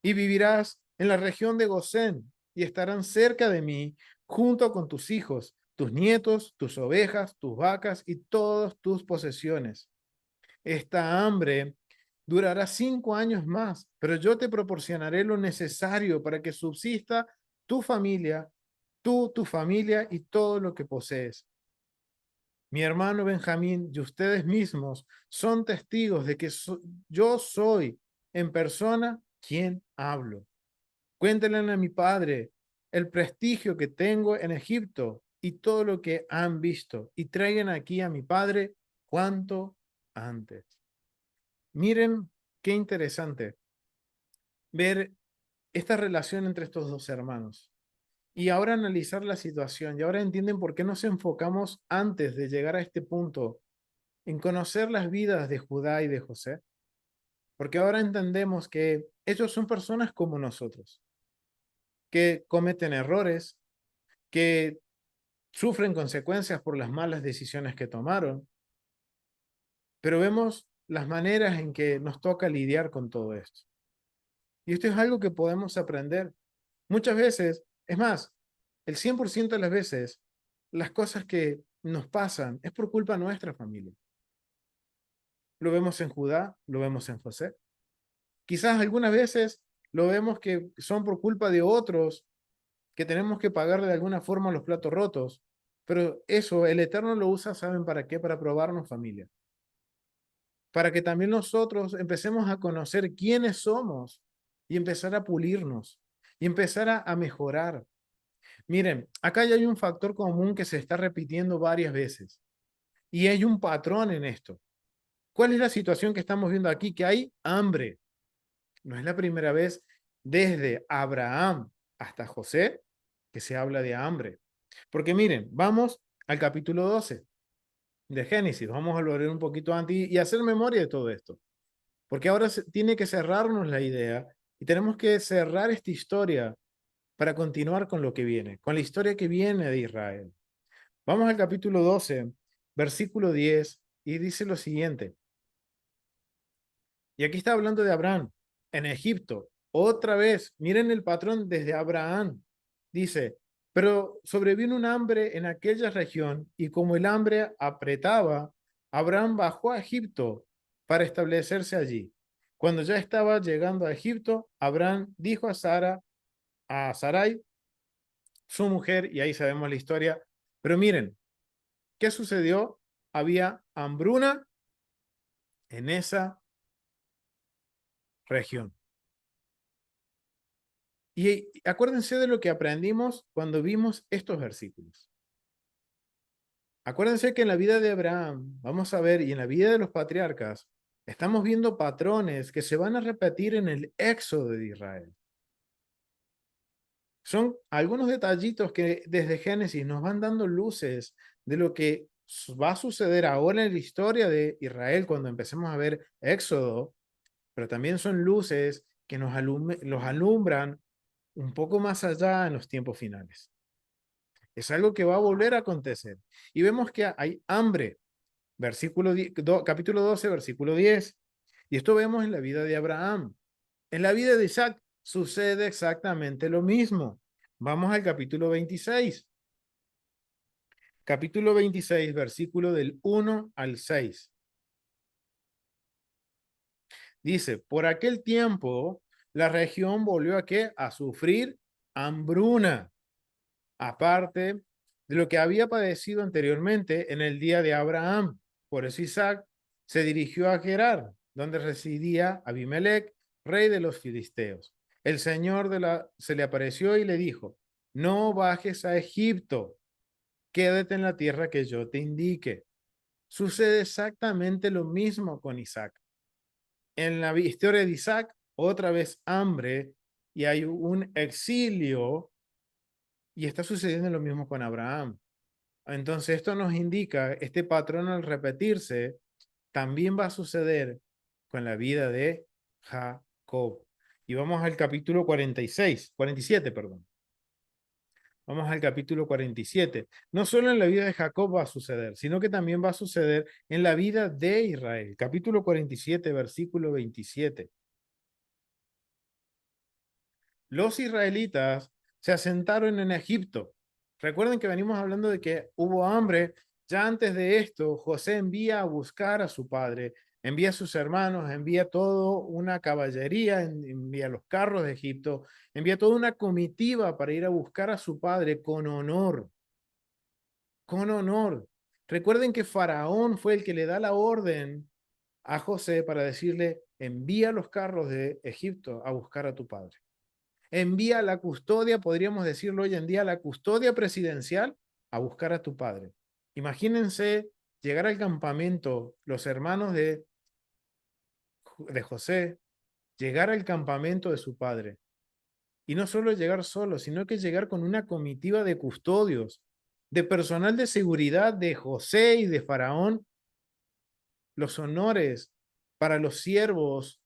Y vivirás en la región de Gosén y estarán cerca de mí, junto con tus hijos, tus nietos, tus ovejas, tus vacas y todas tus posesiones. Esta hambre durará 5 años más, pero yo te proporcionaré lo necesario para que subsista tu familia, tú, tu familia y todo lo que posees. Mi hermano Benjamín y ustedes mismos son testigos de que yo soy en persona quien hablo. Cuéntenle a mi padre el prestigio que tengo en Egipto y todo lo que han visto y traigan aquí a mi padre cuanto antes. Miren qué interesante ver esta relación entre estos dos hermanos. Y ahora analizar la situación y ahora entienden por qué nos enfocamos antes de llegar a este punto en conocer las vidas de Judá y de José, porque ahora entendemos que ellos son personas como nosotros, que cometen errores, que sufren consecuencias por las malas decisiones que tomaron, pero vemos las maneras en que nos toca lidiar con todo esto. Y esto es algo que podemos aprender. Muchas veces, es más, el 100% de las veces, las cosas que nos pasan es por culpa de nuestra familia. Lo vemos en Judá, lo vemos en José. Quizás algunas veces lo vemos que son por culpa de otros, que tenemos que pagarle de alguna forma los platos rotos, pero eso el Eterno lo usa, ¿saben para qué? Para probarnos familia, para que también nosotros empecemos a conocer quiénes somos y empezar a pulirnos y empezar a mejorar. Miren, acá ya hay un factor común que se está repitiendo varias veces y hay un patrón en esto. ¿Cuál es la situación que estamos viendo aquí? Que hay hambre. No es la primera vez desde Abraham hasta José que se habla de hambre. Porque miren, vamos al capítulo 12 de Génesis. Vamos a volver un poquito antes y hacer memoria de todo esto. Porque ahora tiene que cerrarnos la idea y tenemos que cerrar esta historia para continuar con lo que viene, con la historia que viene de Israel. Vamos al capítulo 12, versículo 10, y dice lo siguiente. Y aquí está hablando de Abraham en Egipto. Otra vez, miren el patrón desde Abraham. Dice, pero sobrevino un hambre en aquella región y como el hambre apretaba, Abraham bajó a Egipto para establecerse allí. Cuando ya estaba llegando a Egipto, Abraham dijo a Sarai, su mujer, y ahí sabemos la historia. Pero miren, ¿qué sucedió? Había hambruna en esa región. Y acuérdense de lo que aprendimos cuando vimos estos versículos. Acuérdense que en la vida de Abraham, vamos a ver, y en la vida de los patriarcas, estamos viendo patrones que se van a repetir en el éxodo de Israel. Son algunos detallitos que desde Génesis nos van dando luces de lo que va a suceder ahora en la historia de Israel cuando empecemos a ver Éxodo, pero también son luces que los alumbran un poco más allá en los tiempos finales. Es algo que va a volver a acontecer. Y vemos que hay hambre, capítulo 12, versículo 10. Y esto vemos en la vida de Abraham. En la vida de Isaac sucede exactamente lo mismo. Vamos al capítulo 26. Capítulo 26, versículo del 1 al 6. Dice, por aquel tiempo la región volvió a qué? A sufrir hambruna, aparte de lo que había padecido anteriormente en el día de Abraham. Por eso Isaac Se dirigió a Gerar, donde residía Abimelech, rey de los filisteos. El Señor se le apareció y le dijo, no bajes a Egipto, quédate en la tierra que yo te indique. Sucede exactamente lo mismo con Isaac. En la historia de Isaac, otra vez hambre y hay un exilio y está sucediendo lo mismo con Abraham. Entonces esto nos indica, este patrón al repetirse, también va a suceder con la vida de Jacob. Y vamos al capítulo 47, perdón. Vamos al capítulo 47. No solo en la vida de Jacob va a suceder, sino que también va a suceder en la vida de Israel. Capítulo 47, versículo 27. Los israelitas se asentaron en Egipto. Recuerden que venimos hablando de que hubo hambre. Ya antes de esto, José envía a buscar a su padre, envía a sus hermanos, envía toda una caballería, envía los carros de Egipto, envía toda una comitiva para ir a buscar a su padre con honor, con honor. Recuerden que Faraón fue el que le da la orden a José para decirle, envía los carros de Egipto a buscar a tu padre. Envía la custodia, podríamos decirlo hoy en día, la custodia presidencial a buscar a tu padre. Imagínense llegar al campamento, los hermanos de José, llegar al campamento de su padre. Y no solo llegar solo, sino que llegar con una comitiva de custodios, de personal de seguridad de José y de Faraón, los honores para los siervos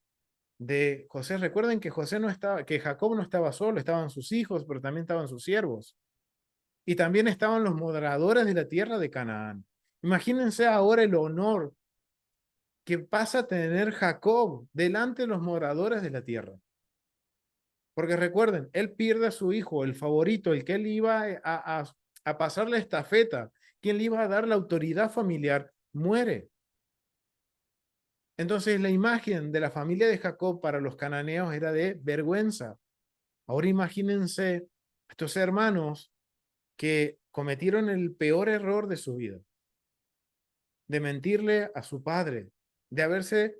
de José. Recuerden que José no estaba, que Jacob no estaba solo, estaban sus hijos, pero también estaban sus siervos. Y también estaban los moradores de la tierra de Canaán. Imagínense ahora el honor que pasa a tener Jacob delante de los moradores de la tierra. Porque recuerden, él pierde a su hijo, el favorito, el que él iba a pasar la estafeta, quien le iba a dar la autoridad familiar, muere. Entonces la imagen de la familia de Jacob para los cananeos era de vergüenza. Ahora imagínense estos hermanos que cometieron el peor error de su vida, de mentirle a su padre, de haberse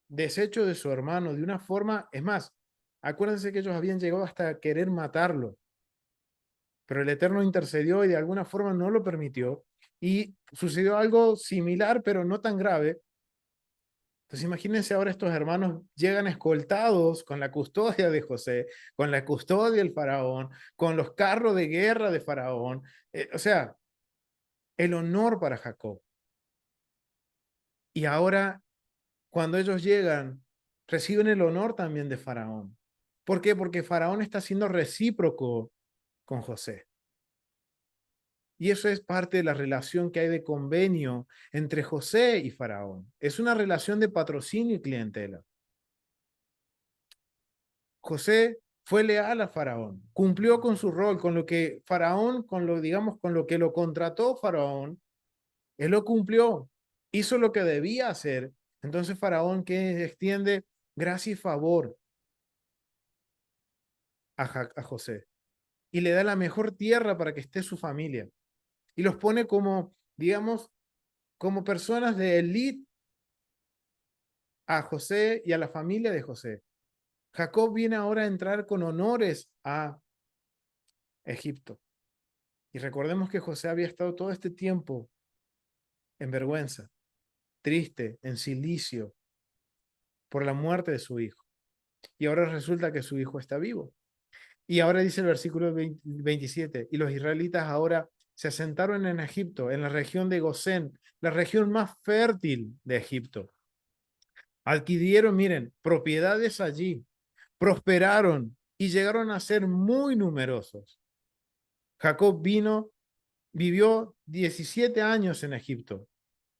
deshecho de su hermano de una forma, es más, acuérdense que ellos habían llegado hasta querer matarlo, pero el Eterno intercedió y de alguna forma no lo permitió y sucedió algo similar, pero no tan grave. Entonces imagínense ahora estos hermanos llegan escoltados con la custodia de José, con la custodia del faraón, con los carros de guerra de faraón. O sea, el honor para Jacob. Y ahora, cuando ellos llegan, reciben el honor también de faraón. ¿Por qué? Porque faraón está siendo recíproco con José. Y eso es parte de la relación que hay de convenio entre José y faraón. Es una relación de patrocinio y clientela. José fue leal a Faraón, cumplió con su rol, con lo que Faraón, con lo, digamos, con lo que lo contrató Faraón, él lo cumplió, hizo lo que debía hacer. Entonces Faraón que extiende gracia y favor a José y le da la mejor tierra para que esté su familia y los pone como, digamos, como personas de élite a José y a la familia de José. Jacob viene ahora a entrar con honores a Egipto. Y recordemos que José había estado todo este tiempo en vergüenza, triste, en silicio, por la muerte de su hijo. Y ahora resulta que su hijo está vivo. Y ahora dice el versículo 27, y los israelitas ahora se asentaron en Egipto, en la región de Gosén, la región más fértil de Egipto. Adquirieron, miren, propiedades allí, prosperaron y llegaron a ser muy numerosos. Jacob vivió 17 años en Egipto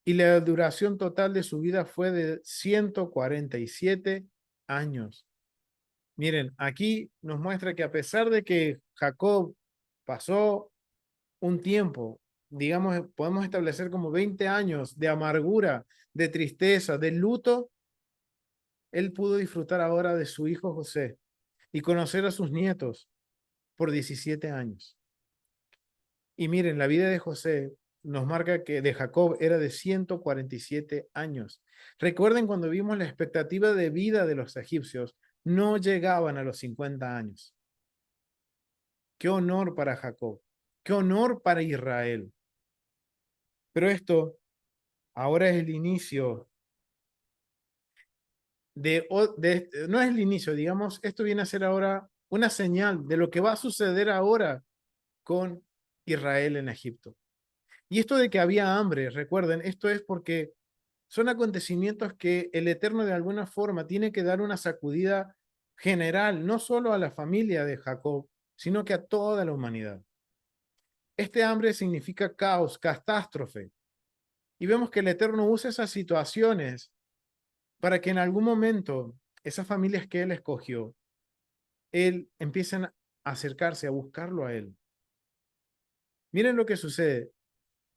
y la duración total de su vida fue de 147 años. Miren, aquí nos muestra que a pesar de que Jacob pasó un tiempo, digamos, podemos establecer como 20 años de amargura, de tristeza, de luto, él pudo disfrutar ahora de su hijo José y conocer a sus nietos por 17 años. Y miren, la vida de José nos marca que de Jacob era de 147 años. Recuerden cuando vimos la expectativa de vida de los egipcios, no llegaban a los 50 años. Qué honor para Jacob, qué honor para Israel. Pero esto ahora es el inicio no es el inicio, digamos, esto viene a ser ahora una señal de lo que va a suceder ahora con Israel en Egipto. Y esto de que había hambre, recuerden, esto es porque son acontecimientos que el Eterno de alguna forma tiene que dar una sacudida general, no solo a la familia de Jacob, sino que a toda la humanidad. Este hambre significa caos, catástrofe. Y vemos que el Eterno usa esas situaciones para que en algún momento esas familias que Él escogió, Él empiecen a acercarse, a buscarlo a Él. Miren lo que sucede.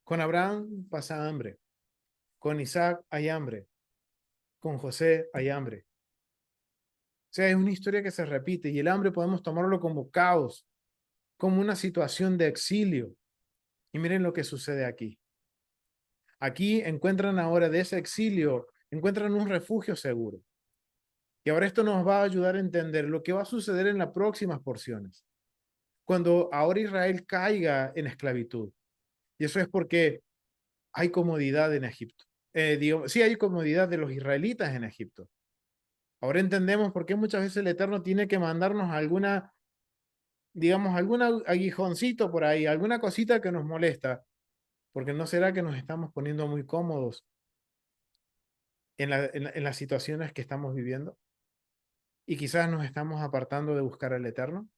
Con Abraham pasa hambre. Con Isaac hay hambre. Con José hay hambre. O sea, es una historia que se repite y el hambre podemos tomarlo como caos, como una situación de exilio. Y miren lo que sucede aquí. Aquí encuentran ahora de ese exilio, encuentran un refugio seguro. Y ahora esto nos va a ayudar a entender lo que va a suceder en las próximas porciones, cuando ahora Israel caiga en esclavitud. Y eso es porque hay comodidad en Egipto. Sí hay comodidad de los israelitas en Egipto. Ahora entendemos por qué muchas veces el Eterno tiene que mandarnos alguna, digamos, algún aguijoncito por ahí, alguna cosita que nos molesta, porque no será que nos estamos poniendo muy cómodos en las situaciones que estamos viviendo y quizás nos estamos apartando de buscar al Eterno,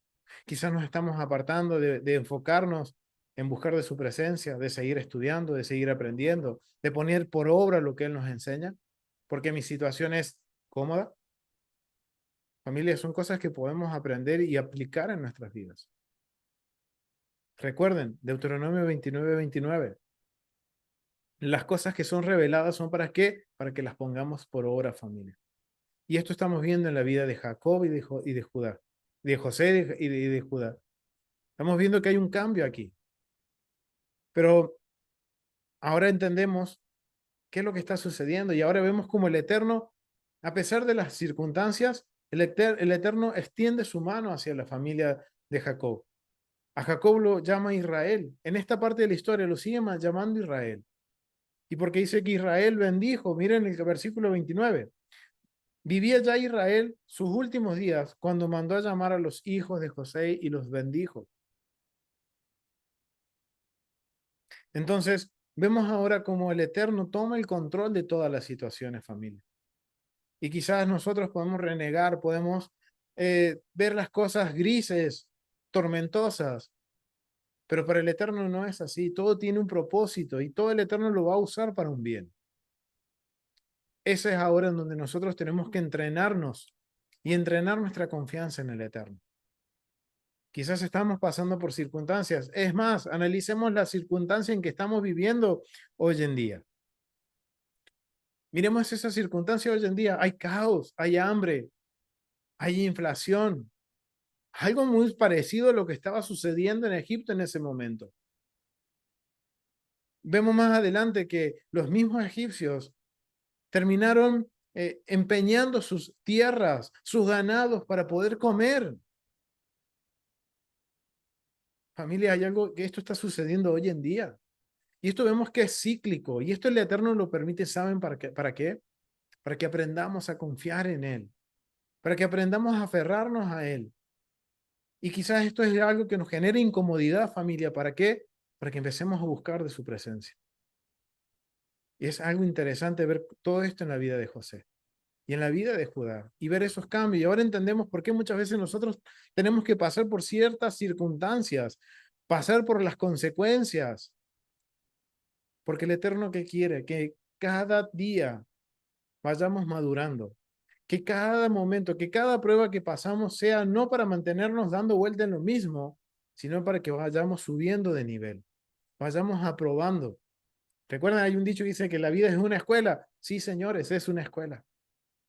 quizás nos estamos apartando de enfocarnos en buscar de su presencia, de seguir estudiando, de seguir aprendiendo, de poner por obra lo que Él nos enseña, porque mi situación es cómoda. Familia, son cosas que podemos aprender y aplicar en nuestras vidas. Recuerden, Deuteronomio 29:29. Las cosas que son reveladas son ¿para qué? Para que las pongamos por obra, familia. Y esto estamos viendo en la vida de Jacob y de Judá, de José y de Judá. Estamos viendo que hay un cambio aquí. Pero ahora entendemos qué es lo que está sucediendo y ahora vemos como el Eterno, a pesar de las circunstancias, el Eterno extiende su mano hacia la familia de Jacob. A Jacob lo llama Israel. En esta parte de la historia lo sigue llamando Israel. Y porque dice que Israel bendijo, miren el versículo 29. Vivía ya Israel sus últimos días cuando mandó a llamar a los hijos de José y los bendijo. Entonces, vemos ahora como el Eterno toma el control de todas las situaciones, familia. Y quizás nosotros podemos renegar, podemos ver las cosas grises, tormentosas, pero para el Eterno no es así. Todo tiene un propósito y todo el Eterno lo va a usar para un bien. Ese es ahora en donde nosotros tenemos que entrenarnos y entrenar nuestra confianza en el Eterno. Quizás estamos pasando por circunstancias. Es más, analicemos la circunstancia en que estamos viviendo hoy en día. Miremos esa circunstancia hoy en día. Hay caos, hay hambre, hay inflación. Algo muy parecido a lo que estaba sucediendo en Egipto en ese momento. Vemos más adelante que los mismos egipcios terminaron empeñando sus tierras, sus ganados para poder comer. Familia, hay algo que esto está sucediendo hoy en día. Y esto vemos que es cíclico. Y esto el Eterno lo permite, ¿saben para qué? ¿Para qué? Para que aprendamos a confiar en Él. Para que aprendamos a aferrarnos a Él. Y quizás esto es algo que nos genere incomodidad, familia. ¿Para qué? Para que empecemos a buscar de su presencia. Y es algo interesante ver todo esto en la vida de José y en la vida de Judá y ver esos cambios. Y ahora entendemos por qué muchas veces nosotros tenemos que pasar por ciertas circunstancias, pasar por las consecuencias, porque el Eterno que quiere que cada día vayamos madurando, que cada momento, que cada prueba que pasamos sea no para mantenernos dando vuelta en lo mismo, sino para que vayamos subiendo de nivel, vayamos aprobando. Recuerdan, hay un dicho que dice que la vida es una escuela. Sí, señores, es una escuela.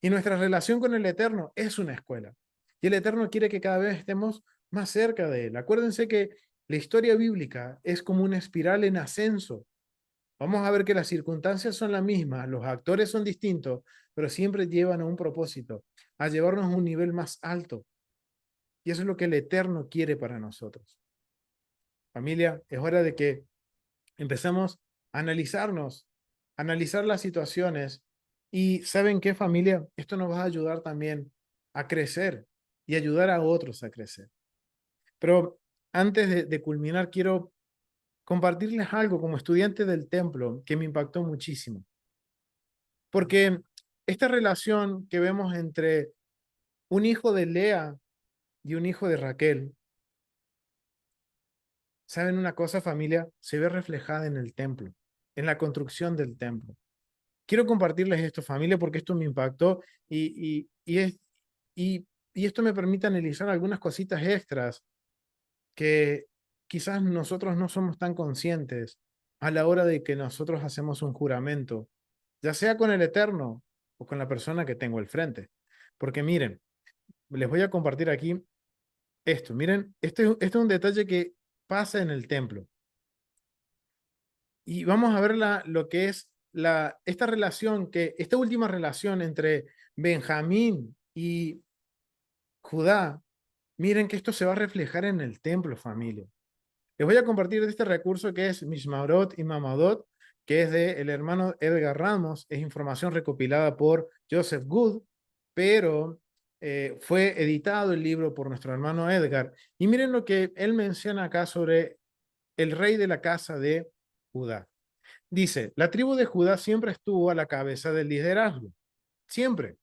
Y nuestra relación con el Eterno es una escuela. Y el Eterno quiere que cada vez estemos más cerca de Él. Acuérdense que la historia bíblica es como una espiral en ascenso. vamos a ver que las circunstancias son las mismas, los actores son distintos, pero siempre llevan a un propósito, a llevarnos a un nivel más alto. Y eso es lo que el Eterno quiere para nosotros. Familia, es hora de que empecemos a analizarnos, analizar las situaciones. Y ¿saben qué, familia? Esto nos va a ayudar también a crecer y ayudar a otros a crecer. Pero antes de culminar, quiero compartirles algo como estudiante del templo que me impactó muchísimo. Porque esta relación que vemos entre un hijo de Lea y un hijo de Raquel, ¿saben una cosa, familia? Se ve reflejada en el templo, en la construcción del templo. Quiero compartirles esto, familia, porque esto me impactó y, y esto me permite analizar algunas cositas extras que quizás nosotros no somos tan conscientes a la hora de que nosotros hacemos un juramento, ya sea con el Eterno o con la persona que tengo al frente. Porque miren, les voy a compartir aquí esto. Miren, este es un detalle que pasa en el templo. Y vamos a ver lo que es esta relación, esta última relación entre Benjamín y Judá. Miren que esto se va a reflejar en el templo, familia. Les voy a compartir este recurso que es Mishmarot y Mamadot, que es de el hermano Edgar Ramos. Es información recopilada por Joseph Good, pero fue editado el libro por nuestro hermano Edgar. Y miren lo que él menciona acá sobre el rey de la casa de Judá. Dice, la tribu de Judá siempre estuvo a la cabeza del liderazgo. Siempre.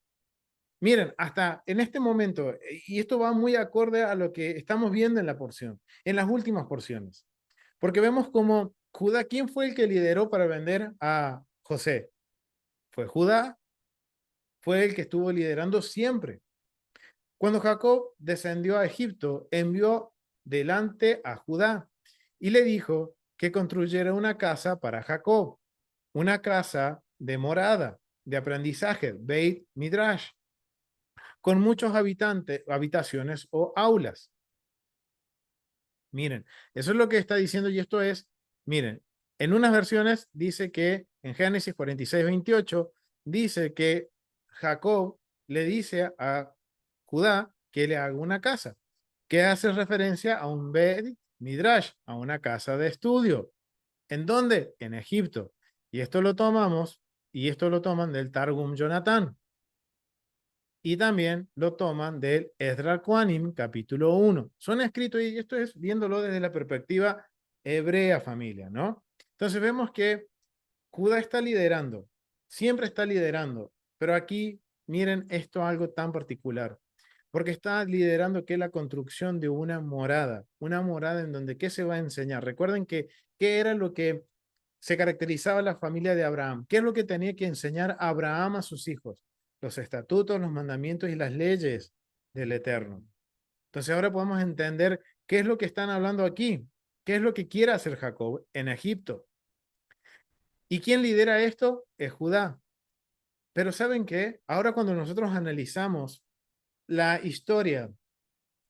Miren, hasta en este momento, y esto va muy acorde a lo que estamos viendo en la porción, en las últimas porciones. Porque vemos como Judá, ¿quién fue el que lideró para vender a José? Fue Judá, fue el que estuvo liderando siempre. Cuando Jacob descendió a Egipto, envió delante a Judá y le dijo que construyera una casa para Jacob, una casa de morada, de aprendizaje, Beit Midrash, con muchos habitantes, habitaciones o aulas. Miren, eso es lo que está diciendo y esto es, miren, en unas versiones dice que en Génesis 46:28 dice que Jacob le dice a Judá que le haga una casa, que hace referencia a un Bet Midrash, a una casa de estudio. ¿En dónde? En Egipto. Y esto lo tomamos, y esto lo toman del Targum Jonatán. Y también lo toman del Ezra Quanim, capítulo 1. Son escritos, y esto es viéndolo desde la perspectiva hebrea, familia, ¿no? Entonces vemos que Judá está liderando, siempre está liderando, pero aquí miren esto algo tan particular, porque está liderando que la construcción de una morada en donde ¿qué se va a enseñar? Recuerden que qué era lo que se caracterizaba la familia de Abraham, qué es lo que tenía que enseñar Abraham a sus hijos, los estatutos, los mandamientos y las leyes del Eterno. Entonces ahora podemos entender qué es lo que están hablando aquí, qué es lo que quiere hacer Jacob en Egipto. ¿Y quién lidera esto? Es Judá. Pero ¿saben qué? Ahora cuando nosotros analizamos la historia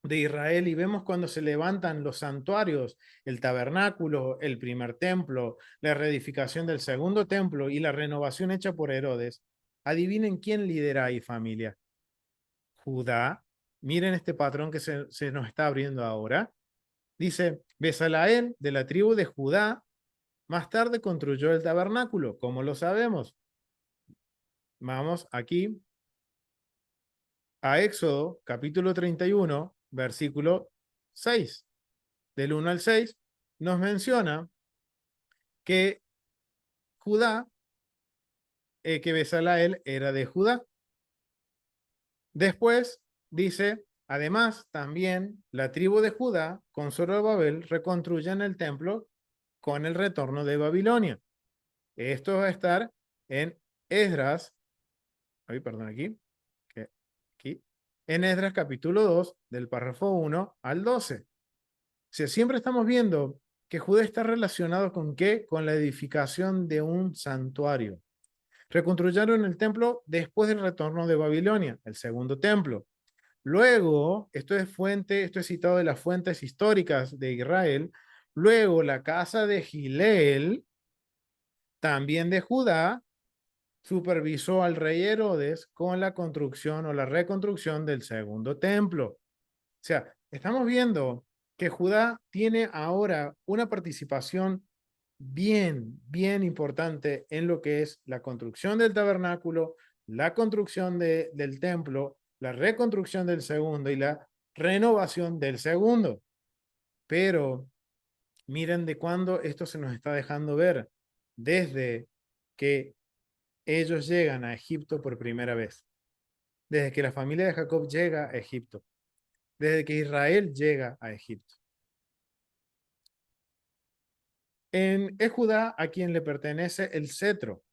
de Israel y vemos cuando se levantan los santuarios, el tabernáculo, el primer templo, la reedificación del segundo templo y la renovación hecha por Herodes, adivinen quién lidera ahí, familia. Judá. Miren este patrón que se nos está abriendo ahora. Dice, Besalael, de la tribu de Judá, más tarde construyó el tabernáculo. ¿Cómo lo sabemos? Vamos aquí a Éxodo, capítulo 31, versículo 6. Del 1 al 6, nos menciona que Judá, que Besalael era de Judá. Después dice, además, también la tribu de Judá con Zorobabel reconstruyen el templo con el retorno de Babilonia. Esto va a estar en Esdras, ay, perdón, aquí, en Esdras capítulo 2, del párrafo 1 al 12. O sea, siempre estamos viendo que Judá está relacionado con qué? Con la edificación de un santuario. Reconstruyeron el templo después del retorno de Babilonia, el segundo templo. Luego, esto es citado de las fuentes históricas de Israel. Luego, la casa de Gileel también de Judá, supervisó al rey Herodes con la construcción o la reconstrucción del segundo templo. O sea, estamos viendo que Judá tiene ahora una participación bien importante en lo que es la construcción del tabernáculo, la construcción del templo, la reconstrucción del segundo y la renovación del segundo. Pero miren de cuándo esto se nos está dejando ver, desde que ellos llegan a Egipto por primera vez, desde que la familia de Jacob llega a Egipto, desde que Israel llega a Egipto. Es Judá a quien le pertenece el cetro.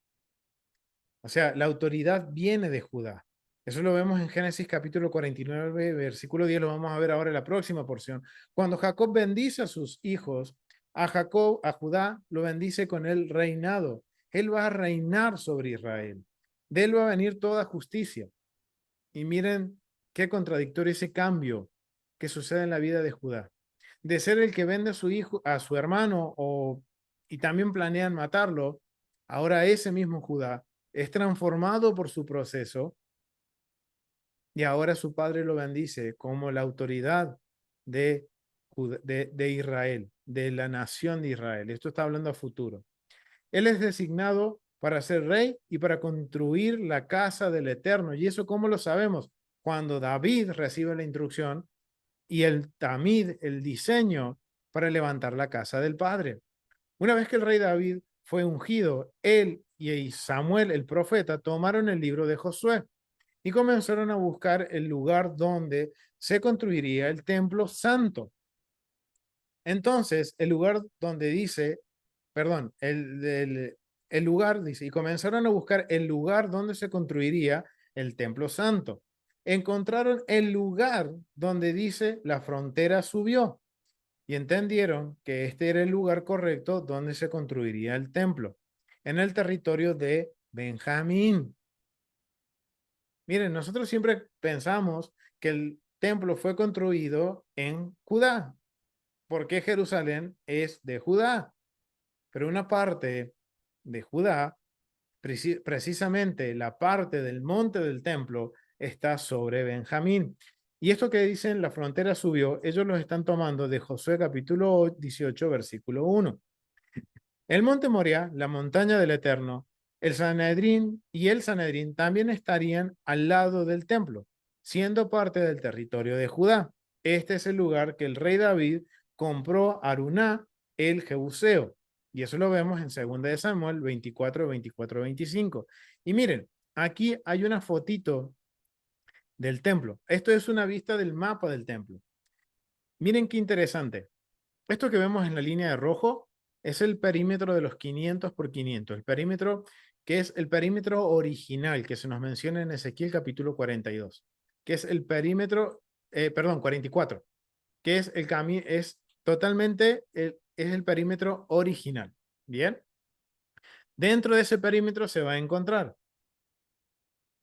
O sea, la autoridad viene de Judá. Eso lo vemos en Génesis capítulo 49, versículo 10, lo vamos a ver ahora en la próxima porción. Cuando Jacob bendice a sus hijos, a Jacob, a Judá, lo bendice con el reinado. Él va a reinar sobre Israel. De él va a venir toda justicia. Y miren qué contradictorio ese cambio que sucede en la vida de Judá. De ser el que vende a su hijo, a su hermano, y también planean matarlo, ahora ese mismo Judá es transformado por su proceso y ahora su padre lo bendice como la autoridad de Israel, de la nación de Israel. Esto está hablando a futuro. Él es designado para ser rey y para construir la casa del Eterno. ¿Y eso cómo lo sabemos? Cuando David recibe la instrucción y el tamid, el diseño para levantar la casa del Padre. Una vez que el rey David fue ungido, él y Samuel, el profeta, tomaron el libro de Josué y comenzaron a buscar el lugar donde se construiría el templo santo. Entonces, el lugar donde dice, perdón, el lugar dice, y comenzaron a buscar el lugar donde se construiría el templo santo. Encontraron el lugar donde dice la frontera subió y entendieron que este era el lugar correcto donde se construiría el templo, en el territorio de Benjamín. Miren, nosotros siempre pensamos que el templo fue construido en Judá, porque Jerusalén es de Judá, pero una parte de Judá, precisamente la parte del monte del templo, está sobre Benjamín. Y esto que dicen, la frontera subió, ellos los están tomando de Josué capítulo 18, versículo 1. El monte Moria, la montaña del Eterno, el Sanedrín y el Sanedrín también estarían al lado del templo, siendo parte del territorio de Judá. Este es el lugar que el rey David compró a Aruná, el Jebuseo. Y eso lo vemos en 2 de Samuel 24, 24, 25. Y miren, aquí hay una fotito del templo. Esto es una vista del mapa del templo. Miren qué interesante. Esto que vemos en la línea de rojo es el perímetro de los 500 por 500, el perímetro que es el perímetro original que se nos menciona en Ezequiel capítulo 42, que es el perímetro, perdón, 44, que es es totalmente, es el perímetro original. Bien, dentro de ese perímetro se va a encontrar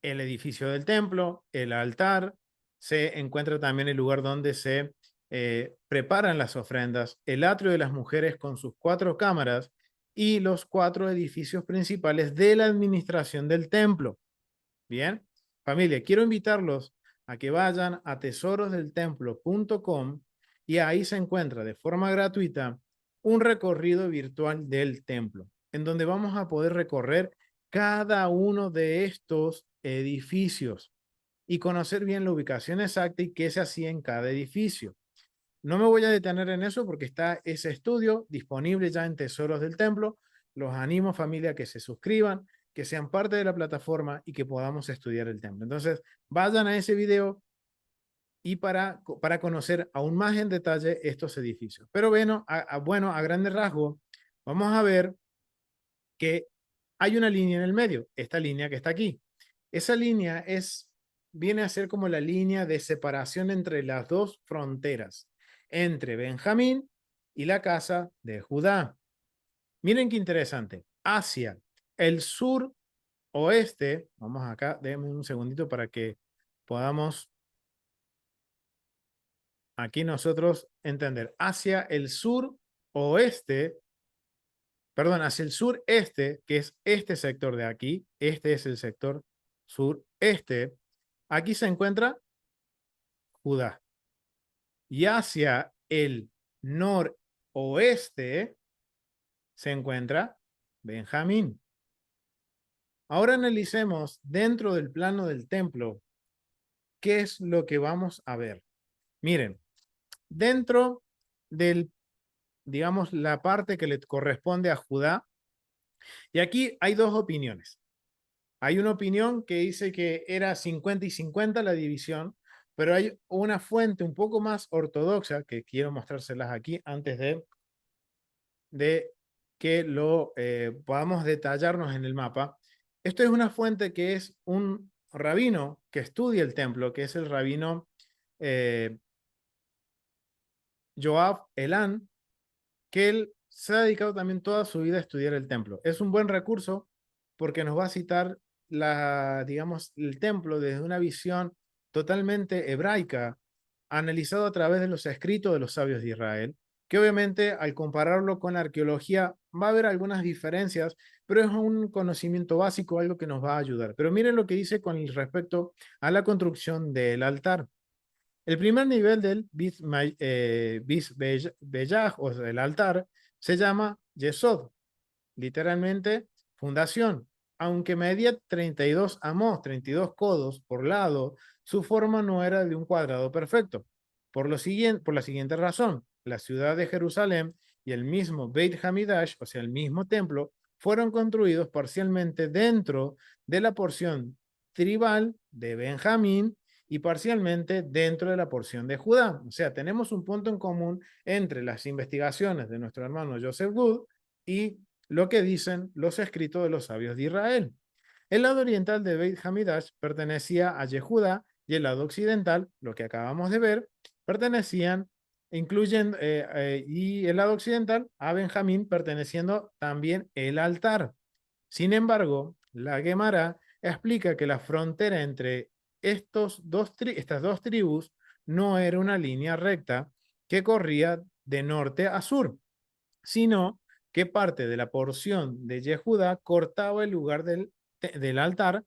el edificio del templo, el altar, se encuentra también el lugar donde se preparan las ofrendas, el atrio de las mujeres con sus 4 cámaras y los 4 edificios principales de la administración del templo. Bien, familia, quiero invitarlos a que vayan a tesorosdeltemplo.com y ahí se encuentra de forma gratuita un recorrido virtual del templo, en donde vamos a poder recorrer cada uno de estos edificios y conocer bien la ubicación exacta y qué se hacía en cada edificio. No me voy a detener en eso porque está ese estudio disponible ya en Tesoros del Templo. Los animo, familia, a que se suscriban, que sean parte de la plataforma y que podamos estudiar el templo. Entonces, vayan a ese video y para conocer aún más en detalle estos edificios. Pero bueno, a grandes rasgos, vamos a ver que hay una línea en el medio, esta línea que está aquí. Esa línea viene a ser como la línea de separación entre las dos fronteras, entre Benjamín y la casa de Judá. Miren qué interesante. Hacia el sur oeste, vamos acá, déjenme un segundito para que podamos aquí nosotros entender. Hacia el sur oeste perdón, hacia el sureste, que es este sector de aquí, este es el sector sureste, aquí se encuentra Judá. Y hacia el noroeste se encuentra Benjamín. Ahora analicemos dentro del plano del templo qué es lo que vamos a ver. Miren, dentro del, digamos, la parte que le corresponde a Judá, y aquí hay dos opiniones. Hay una opinión que dice que era 50 y 50 la división, pero hay una fuente un poco más ortodoxa que quiero mostrárselas aquí antes de que lo podamos detallarnos en el mapa. Esto es una fuente que es un rabino que estudia el templo, que es el rabino eh, Yoav Elan, que él se ha dedicado también toda su vida a estudiar el templo. Es un buen recurso porque nos va a citar digamos, el templo desde una visión totalmente hebraica, analizado a través de los escritos de los sabios de Israel, que obviamente al compararlo con la arqueología va a haber algunas diferencias, pero es un conocimiento básico, algo que nos va a ayudar. Pero miren lo que dice con respecto a la construcción del altar. El primer nivel del Bis Beyaj, o sea, el altar, se llama Yesod, literalmente fundación. Aunque medía 32 amos, 32 codos por lado, su forma no era de un cuadrado perfecto. Por la siguiente razón, la ciudad de Jerusalén y el mismo Beit Hamidash, o sea, el mismo templo, fueron construidos parcialmente dentro de la porción tribal de Benjamín y parcialmente dentro de la porción de Judá. O sea, tenemos un punto en común entre las investigaciones de nuestro hermano Joseph Wood y lo que dicen los escritos de los sabios de Israel. El lado oriental de Beit Hamidash pertenecía a Yehuda y el lado occidental, lo que acabamos de ver, pertenecían, incluyendo, y el lado occidental a Benjamín, perteneciendo también el altar. Sin embargo, la Gemara explica que la frontera entre estas dos tribus no era una línea recta que corría de norte a sur, sino que parte de la porción de Yehuda cortaba el lugar del altar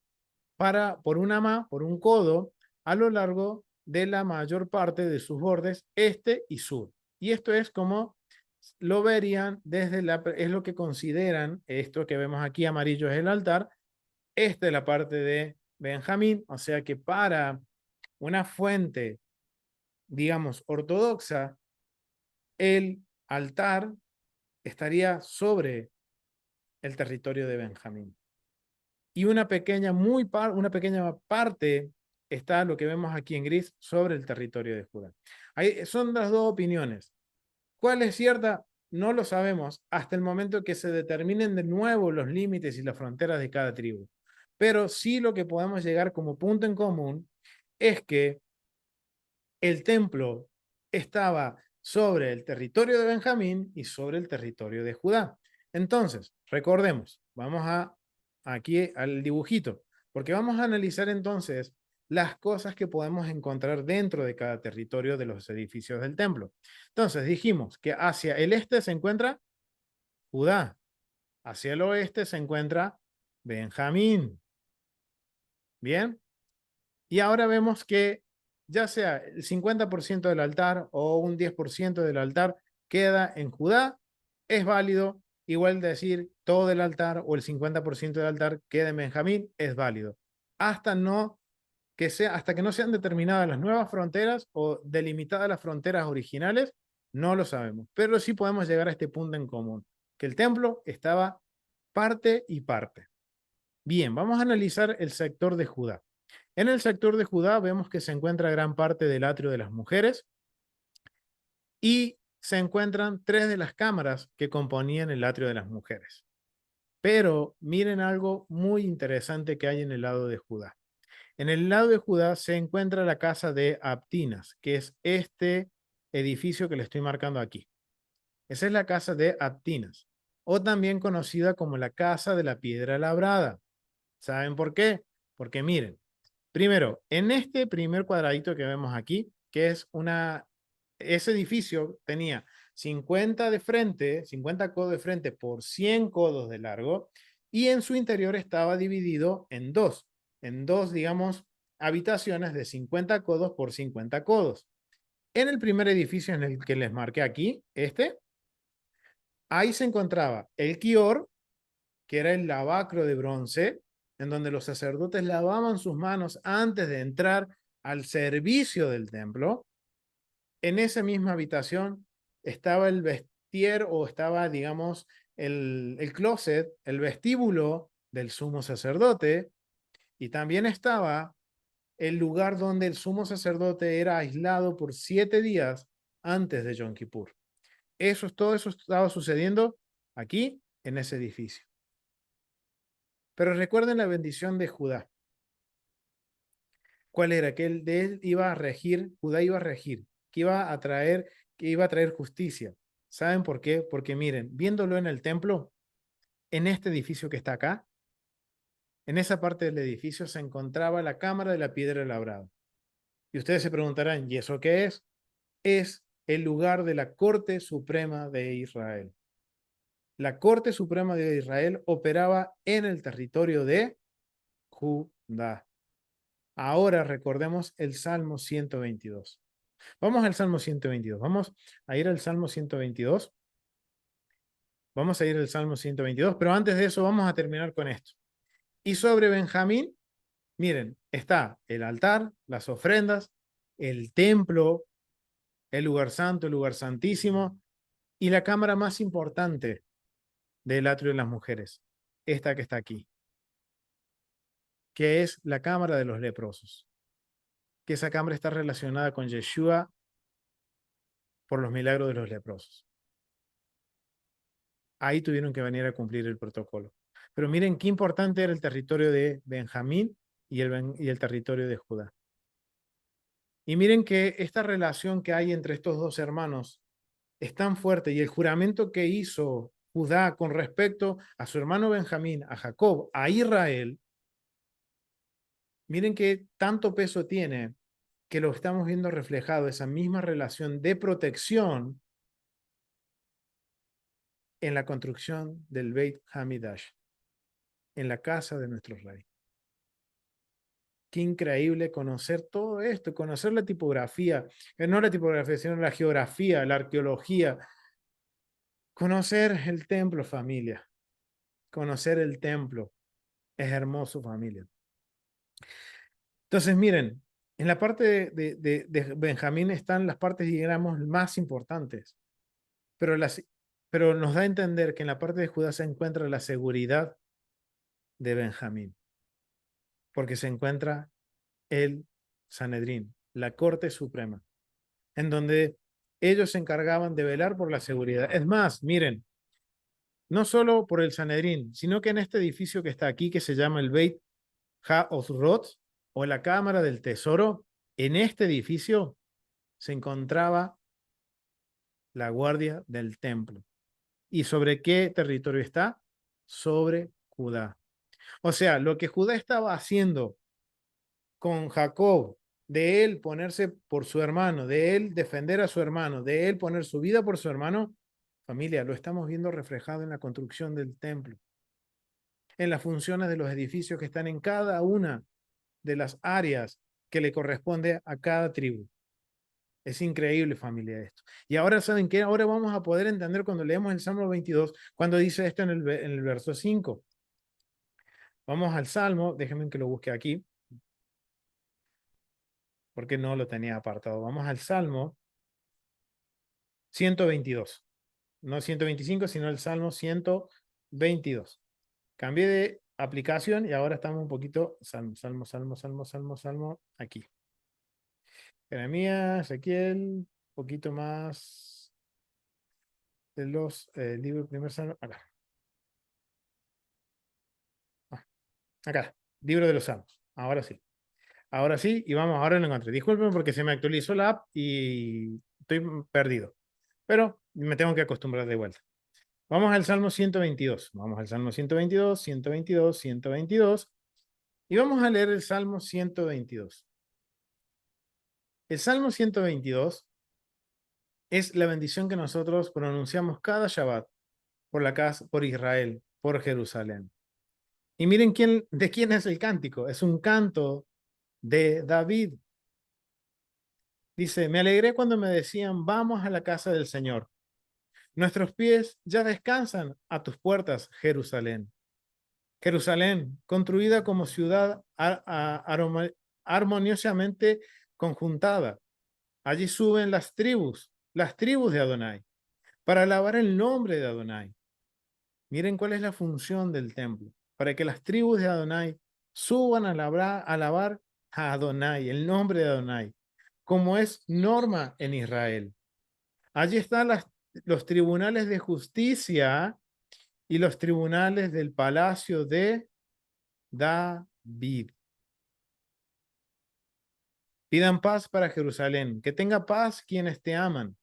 por por un codo, a lo largo de la mayor parte de sus bordes este y sur. Y esto es como lo verían es lo que consideran, esto que vemos aquí amarillo es el altar, esta es la parte de Benjamín, o sea que para una fuente, digamos, ortodoxa, el altar estaría sobre el territorio de Benjamín. Y una pequeña parte está lo que vemos aquí en gris sobre el territorio de Judá. Son las dos opiniones. ¿Cuál es cierta? No lo sabemos hasta el momento que se determinen de nuevo los límites y las fronteras de cada tribu. Pero sí lo que podemos llegar como punto en común es que el templo estaba sobre el territorio de Benjamín y sobre el territorio de Judá. Entonces, recordemos, aquí al dibujito, porque vamos a analizar entonces las cosas que podemos encontrar dentro de cada territorio de los edificios del templo. Entonces, dijimos que hacia el este se encuentra Judá, hacia el oeste se encuentra Benjamín. Bien, y ahora vemos que ya sea el 50% del altar o un 10% del altar queda en Judá, es válido. Igual decir todo el altar o el 50% del altar queda en Benjamín, es válido. Hasta que no sean determinadas las nuevas fronteras o delimitadas las fronteras originales, no lo sabemos. Pero sí podemos llegar a este punto en común, que el templo estaba parte y parte. Bien, vamos a analizar el sector de Judá. En el sector de Judá vemos que se encuentra gran parte del atrio de las mujeres y se encuentran tres de las cámaras que componían el atrio de las mujeres. Pero miren algo muy interesante que hay en el lado de Judá. En el lado de Judá se encuentra la casa de Aptinas, que es este edificio que le estoy marcando aquí. Esa es la casa de Aptinas, o también conocida como la casa de la piedra labrada. ¿Saben por qué? Porque miren, primero, en este primer cuadradito que vemos aquí, ese edificio tenía 50 de frente, 50 codos de frente por 100 codos de largo, y en su interior estaba dividido en dos, digamos, habitaciones de 50 codos por 50 codos. En el primer edificio en el que les marqué aquí, ahí se encontraba el Kior, que era el lavacro de bronce, en donde los sacerdotes lavaban sus manos antes de entrar al servicio del templo. En esa misma habitación estaba el vestier o estaba, digamos, el closet, el vestíbulo del sumo sacerdote, y también estaba el lugar donde el sumo sacerdote era aislado por 7 días antes de Yom Kippur. Todo eso estaba sucediendo aquí, en ese edificio. Pero recuerden la bendición de Judá. ¿Cuál era? Que de él iba a regir, Judá iba a regir, que iba a traer justicia. ¿Saben por qué? Porque miren, viéndolo en el templo, en este edificio que está acá, en esa parte del edificio se encontraba la cámara de la piedra labrada. Y ustedes se preguntarán, ¿y eso qué es? Es el lugar de la Corte Suprema de Israel. La Corte Suprema de Israel operaba en el territorio de Judá. Ahora recordemos el Salmo 122. Vamos al Salmo 122. Vamos a ir al Salmo 122. Vamos a ir al Salmo 122, pero antes de eso vamos a terminar con esto. Y sobre Benjamín, miren, está el altar, las ofrendas, el templo, el lugar santo, el lugar santísimo y la cámara más importante del atrio de las mujeres, esta que está aquí, que es la cámara de los leprosos, que esa cámara está relacionada con Yeshua por los milagros de los leprosos. Ahí tuvieron que venir a cumplir el protocolo. Pero miren qué importante era el territorio de Benjamín y el territorio de Judá. Y miren que esta relación que hay entre estos dos hermanos es tan fuerte, y el juramento que hizo Judá con respecto a su hermano Benjamín, a Jacob, a Israel, miren que tanto peso tiene que lo estamos viendo reflejado, esa misma relación de protección en la construcción del Beit Hamidash, en la casa de nuestro rey. Qué increíble conocer todo esto, conocer la tipografía, no la tipografía, sino la geografía, la arqueología, conocer el templo, familia, conocer el templo, es hermoso, familia. Entonces, miren, en la parte de Benjamín están las partes, digamos, más importantes, pero nos da a entender que en la parte de Judá se encuentra la seguridad de Benjamín, porque se encuentra el Sanedrín, la Corte Suprema, en donde ellos se encargaban de velar por la seguridad. Es más, miren, no solo por el Sanedrín, sino que en este edificio que está aquí, que se llama el Beit Ha-Ozrot, o la Cámara del Tesoro, en este edificio se encontraba la guardia del templo. ¿Y sobre qué territorio está? Sobre Judá. O sea, lo que Judá estaba haciendo con Jacob, de él ponerse por su hermano, de él defender a su hermano, de él poner su vida por su hermano, familia, lo estamos viendo reflejado en la construcción del templo, en las funciones de los edificios que están en cada una de las áreas que le corresponde a cada tribu. Es increíble, familia, esto. Y ahora, ¿saben qué? Ahora vamos a poder entender cuando leemos el Salmo 22, cuando dice esto en el verso 5. Vamos al Salmo, déjenme que lo busque aquí, porque no lo tenía apartado. Vamos al Salmo 122. No 125, sino el Salmo 122. Cambié de aplicación y ahora estamos un poquito Salmo, aquí. Jeremías, Ezequiel, un poquito más de los libros, primer Salmo, acá. Acá, libro de los Salmos. Ahora sí. Ahora sí, y vamos, ahora lo encontré. Disculpen porque se me actualizó la app y estoy perdido. Pero me tengo que acostumbrar de vuelta. Vamos al Salmo 122. Vamos al Salmo 122, 122, 122. Y vamos a leer el Salmo 122. El Salmo 122 es la bendición que nosotros pronunciamos cada Shabbat por la casa, por Israel, por Jerusalén. Y miren de quién es el cántico. Es un canto de David. Dice, me alegré cuando me decían, vamos a la casa del Señor. Nuestros pies ya descansan a tus puertas, Jerusalén. Jerusalén, construida como ciudad armoniosamente conjuntada. Allí suben las tribus de Adonai, para alabar el nombre de Adonai. Miren cuál es la función del templo, para que las tribus de Adonai suban a alabar a Adonai, el nombre de Adonai, como es norma en Israel. Allí están los tribunales de justicia y los tribunales del palacio de David. Pidan paz para Jerusalén, que tenga paz quienes te aman,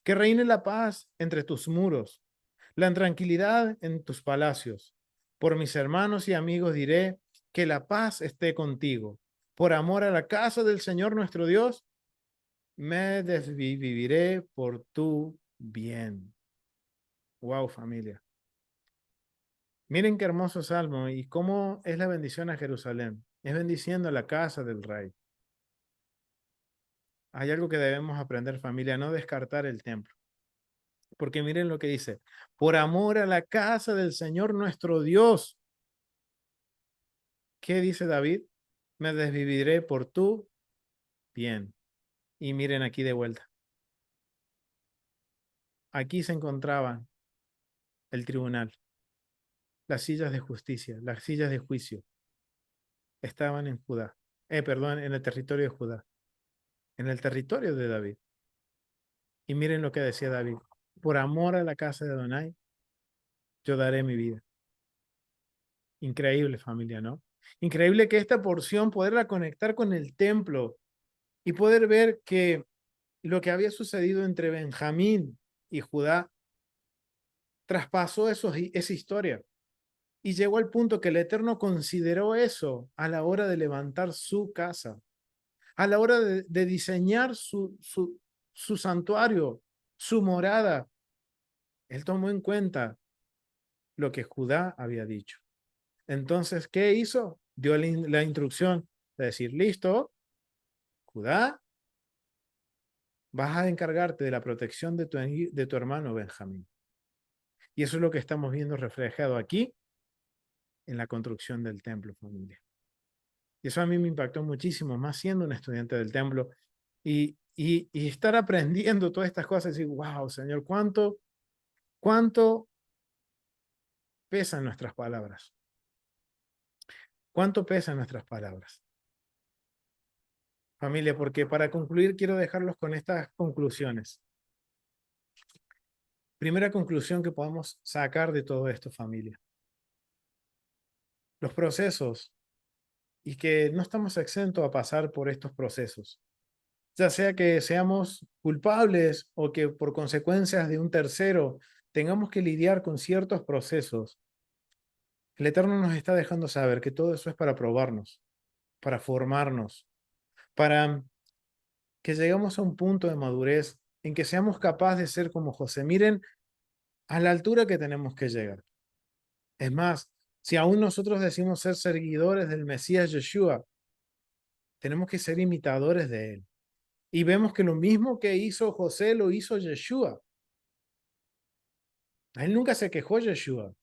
que reine la paz entre tus muros, la tranquilidad en tus palacios. Por mis hermanos y amigos diré que la paz esté contigo. Por amor a la casa del Señor nuestro Dios, me desviviré por tu bien. Wow, familia. Miren qué hermoso salmo y cómo es la bendición a Jerusalén. Es bendiciendo a la casa del rey. Hay algo que debemos aprender, familia, no descartar el templo. Porque miren lo que dice, por amor a la casa del Señor nuestro Dios. ¿Qué dice David? Me desviviré por tu bien. Y miren aquí de vuelta. Aquí se encontraba el tribunal, las sillas de justicia, las sillas de juicio. Estaban en Judá. Perdón, en el territorio de Judá, en el territorio de David. Y miren lo que decía David. Por amor a la casa de Adonai, yo daré mi vida. Increíble familia, ¿no? Increíble que esta porción poderla conectar con el templo y poder ver que lo que había sucedido entre Benjamín y Judá traspasó esa historia y llegó al punto que el Eterno consideró eso a la hora de levantar su casa, a la hora de diseñar su santuario, su morada. Él tomó en cuenta lo que Judá había dicho. Entonces, ¿qué hizo? Dio la instrucción de decir, listo, Judá, vas a encargarte de la protección de tu hermano Benjamín. Y eso es lo que estamos viendo reflejado aquí en la construcción del templo, familia. Y eso a mí me impactó muchísimo, más siendo un estudiante del templo y estar aprendiendo todas estas cosas y decir, wow, Señor, cuánto pesan nuestras palabras. ¿Cuánto pesan nuestras palabras? Familia, porque para concluir quiero dejarlos con estas conclusiones. Primera conclusión que podemos sacar de todo esto, familia. Los procesos y que no estamos exentos a pasar por estos procesos, ya sea que seamos culpables o que por consecuencias de un tercero tengamos que lidiar con ciertos procesos. El Eterno nos está dejando saber que todo eso es para probarnos, para formarnos, para que lleguemos a un punto de madurez en que seamos capaces de ser como José. Miren a la altura que tenemos que llegar. Es más, si aún nosotros decimos ser seguidores del Mesías Yeshua, tenemos que ser imitadores de él. Y vemos que lo mismo que hizo José lo hizo Yeshua. Él nunca se quejó, Yeshua.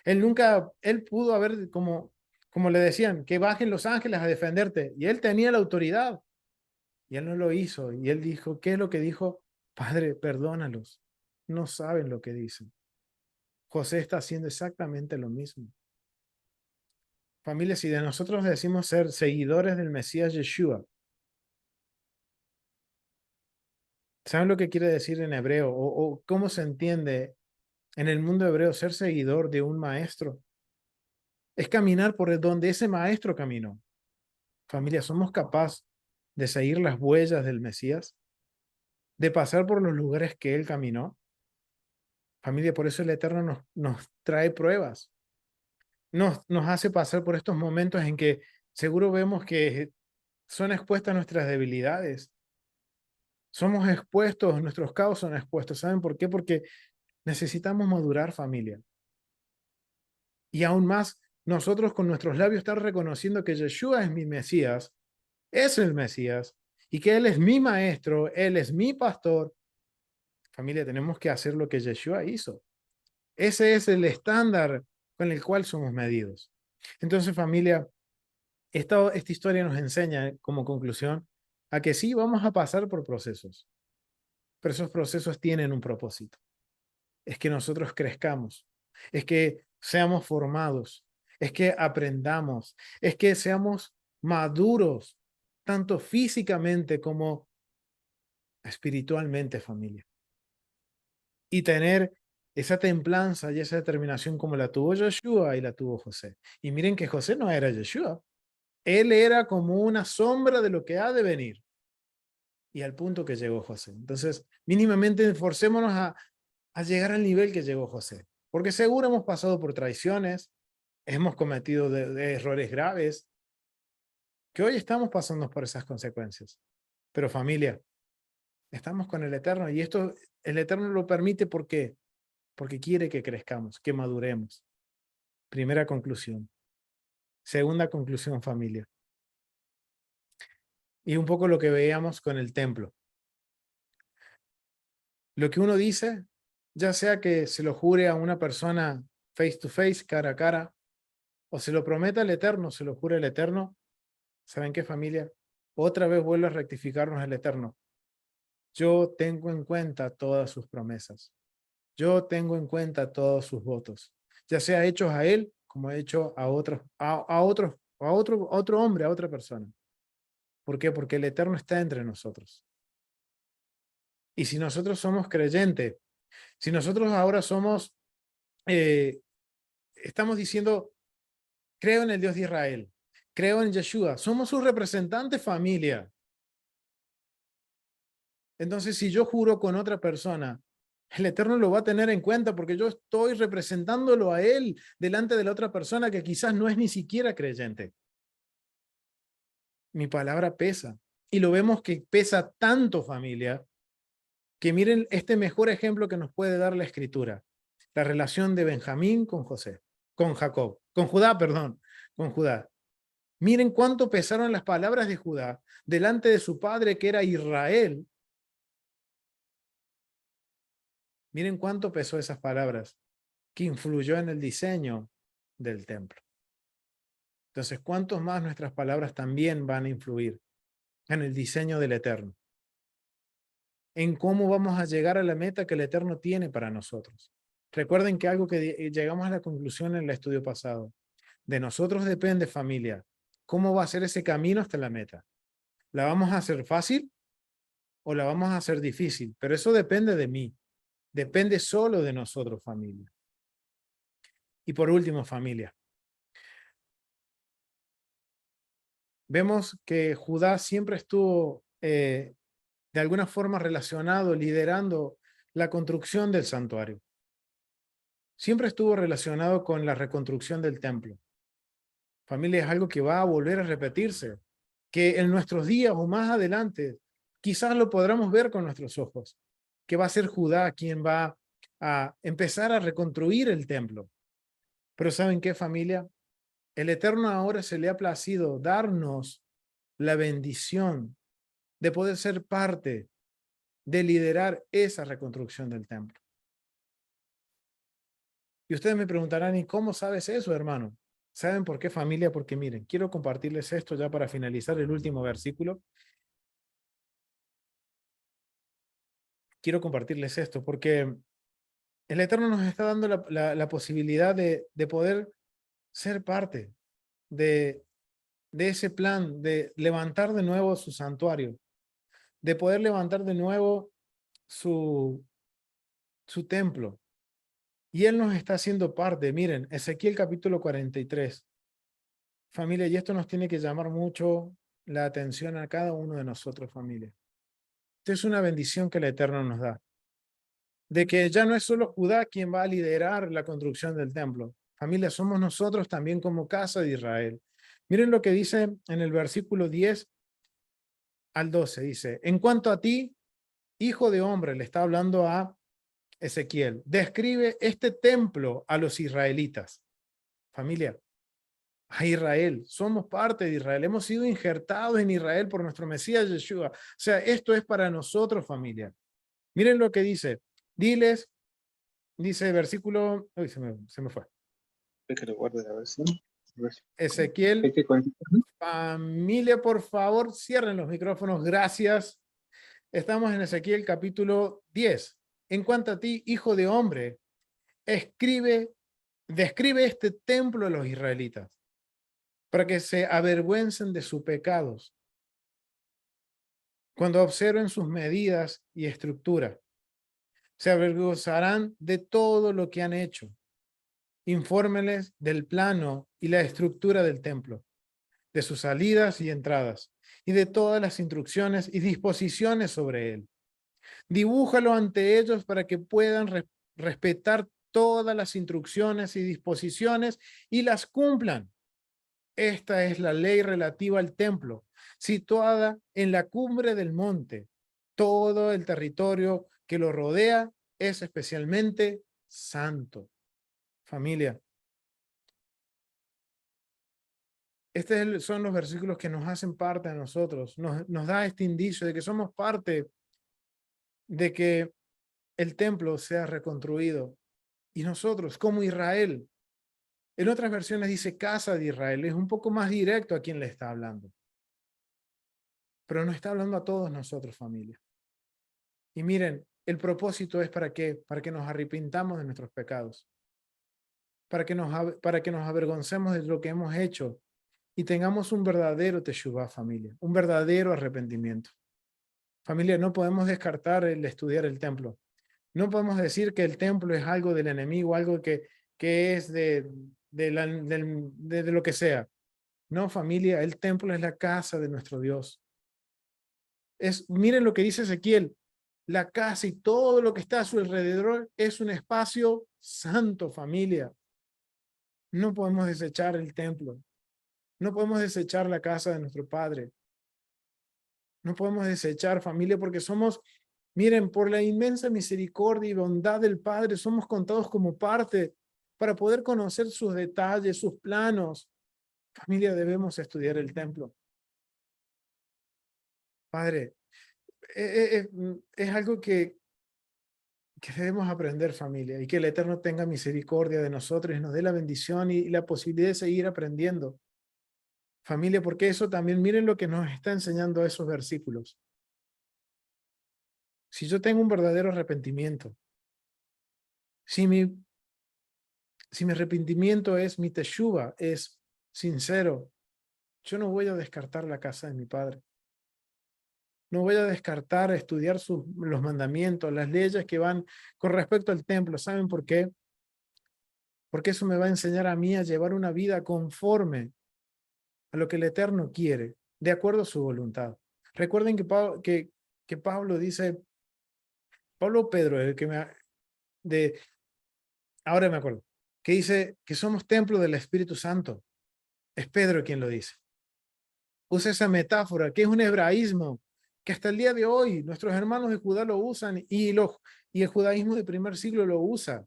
Él pudo haber, como le decían, que bajen los ángeles a defenderte. Y él tenía la autoridad. Y él no lo hizo. Y él dijo, ¿qué es lo que dijo? Padre, perdónalos. No saben lo que dicen. José está haciendo exactamente lo mismo. Familia, si de nosotros decimos ser seguidores del Mesías Yeshua, ¿saben lo que quiere decir en hebreo? O cómo se entiende en el mundo hebreo ser seguidor de un maestro? Es caminar por donde ese maestro caminó. Familia, ¿somos capaces de seguir las huellas del Mesías? ¿De pasar por los lugares que él caminó? Familia, por eso el Eterno nos trae pruebas. Nos hace pasar por estos momentos en que seguro vemos que son expuestas nuestras debilidades. Somos expuestos, nuestros caos son expuestos. ¿Saben por qué? Porque necesitamos madurar, familia. Y aún más, nosotros con nuestros labios estar reconociendo que Yeshua es mi Mesías, es el Mesías, y que Él es mi maestro, Él es mi pastor. Familia, tenemos que hacer lo que Yeshua hizo. Ese es el estándar con el cual somos medidos. Entonces, familia, esta historia nos enseña como conclusión a que sí vamos a pasar por procesos, pero esos procesos tienen un propósito. Es que nosotros crezcamos, es que seamos formados, es que aprendamos, es que seamos maduros, tanto físicamente como espiritualmente, familia. Y tener esa templanza y esa determinación como la tuvo Yeshua y la tuvo José. Y miren que José no era Yeshua. Él era como una sombra de lo que ha de venir. Y al punto que llegó José. Entonces, mínimamente esforcémonos a llegar al nivel que llegó José. Porque seguro hemos pasado por traiciones, hemos cometido de errores graves, que hoy estamos pasando por esas consecuencias. Pero familia, estamos con el Eterno y esto el Eterno lo permite porque quiere que crezcamos, que maduremos. Primera conclusión. Segunda conclusión, familia. Y un poco lo que veíamos con el templo. Lo que uno dice, ya sea que se lo jure a una persona face to face, cara a cara, o se lo prometa al Eterno, se lo jure al Eterno, ¿saben qué, familia? Otra vez vuelve a rectificarnos el Eterno. Yo tengo en cuenta todas sus promesas. Yo tengo en cuenta todos sus votos, ya sea hechos a él como he hecho a otros, a otro hombre, a otra persona. ¿Por qué? Porque el Eterno está entre nosotros. Y si nosotros somos creyentes, si nosotros ahora somos, eh, estamos diciendo, creo en el Dios de Israel, creo en Yeshua, somos su representante familia. Entonces, si yo juro con otra persona, el Eterno lo va a tener en cuenta porque yo estoy representándolo a él delante de la otra persona que quizás no es ni siquiera creyente. Mi palabra pesa. Y lo vemos que pesa tanto, familia, que miren este mejor ejemplo que nos puede dar la escritura. La relación de Benjamín con José, con Jacob, con Judá, perdón, con Judá. Miren cuánto pesaron las palabras de Judá delante de su padre que era Israel. Miren cuánto pesó esas palabras que influyó en el diseño del templo. Entonces, ¿cuántos más nuestras palabras también van a influir en el diseño del Eterno? En cómo vamos a llegar a la meta que el Eterno tiene para nosotros. Recuerden que algo que llegamos a la conclusión en el estudio pasado, de nosotros depende, familia, cómo va a ser ese camino hasta la meta. ¿La vamos a hacer fácil o la vamos a hacer difícil? Pero eso depende de mí, depende solo de nosotros, familia. Y por último, familia, vemos que Judá siempre estuvo de alguna forma relacionado, liderando la construcción del santuario. Siempre estuvo relacionado con la reconstrucción del templo. Familia, es algo que va a volver a repetirse, que en nuestros días o más adelante, quizás lo podremos ver con nuestros ojos, que va a ser Judá quien va a empezar a reconstruir el templo. Pero ¿saben qué, familia? El Eterno ahora se le ha placido darnos la bendición de poder ser parte de liderar esa reconstrucción del templo. Y ustedes me preguntarán, ¿y cómo sabes eso, hermano? ¿Saben por qué, familia? Porque miren, quiero compartirles esto ya para finalizar el último versículo. Quiero compartirles esto porque el Eterno nos está dando la posibilidad de poder ser parte de ese plan, de levantar de nuevo su santuario, de poder levantar de nuevo su templo. Y Él nos está haciendo parte. Miren, Ezequiel capítulo 43. Familia, y esto nos tiene que llamar mucho la atención a cada uno de nosotros, familia. Esta es una bendición que el Eterno nos da, de que ya no es solo Judá quien va a liderar la construcción del templo. Familia, somos nosotros también como casa de Israel. Miren lo que dice en el versículo 10 al 12. Dice, en cuanto a ti, hijo de hombre, le está hablando a Ezequiel, describe este templo a los israelitas. Familia, a Israel, somos parte de Israel, hemos sido injertados en Israel por nuestro Mesías Yeshua. O sea, esto es para nosotros, familia. Miren lo que dice. Diles, dice versículo, uy, se me fue. Que lo guarde la versión. Ezequiel, familia, por favor, cierren los micrófonos, gracias. Estamos en Ezequiel capítulo 10. En cuanto a ti, hijo de hombre, describe este templo a los israelitas para que se avergüencen de sus pecados cuando observen sus medidas y estructura. Se avergonzarán de todo lo que han hecho. Infórmenles del plano y la estructura del templo, de sus salidas y entradas, y de todas las instrucciones y disposiciones sobre él. Dibújalo ante ellos para que puedan respetar todas las instrucciones y disposiciones y las cumplan. Esta es la ley relativa al templo, situada en la cumbre del monte. Todo el territorio que lo rodea es especialmente santo. Familia, estos son los versículos que nos hacen parte a nosotros, nos da este indicio de que somos parte de que el templo sea reconstruido. Y nosotros, como Israel, en otras versiones dice casa de Israel, es un poco más directo a quien le está hablando. Pero nos está hablando a todos nosotros, familia. Y miren, el propósito es ¿para qué? Para que nos arrepintamos de nuestros pecados. Para que nos avergoncemos de lo que hemos hecho y tengamos un verdadero teshuvah, familia, un verdadero arrepentimiento. Familia, no podemos descartar el estudiar el templo. No podemos decir que el templo es algo del enemigo, algo que es de lo que sea. No, familia, el templo es la casa de nuestro Dios. Miren lo que dice Ezequiel, la casa y todo lo que está a su alrededor es un espacio santo, familia. No podemos desechar el templo. No podemos desechar la casa de nuestro Padre. No podemos desechar, familia, porque somos, miren, por la inmensa misericordia y bondad del Padre, somos contados como parte para poder conocer sus detalles, sus planos. Familia, debemos estudiar el templo. Padre, es algo que debemos aprender, familia, y que el Eterno tenga misericordia de nosotros y nos dé la bendición y la posibilidad de seguir aprendiendo. Familia, porque eso también, miren lo que nos está enseñando esos versículos. Si yo tengo un verdadero arrepentimiento, si mi arrepentimiento es, mi teshuva es sincero, yo no voy a descartar la casa de mi padre. No voy a descartar estudiar los mandamientos, las leyes que van con respecto al templo. ¿Saben por qué? Porque eso me va a enseñar a mí a llevar una vida conforme a lo que el Eterno quiere, de acuerdo a su voluntad. Recuerden que Pablo dice, Pablo Pedro, ahora me acuerdo, que dice que somos templo del Espíritu Santo. Es Pedro quien lo dice. Usa esa metáfora, que es un hebraísmo, que hasta el día de hoy nuestros hermanos de Judá lo usan y el judaísmo del primer siglo lo usa,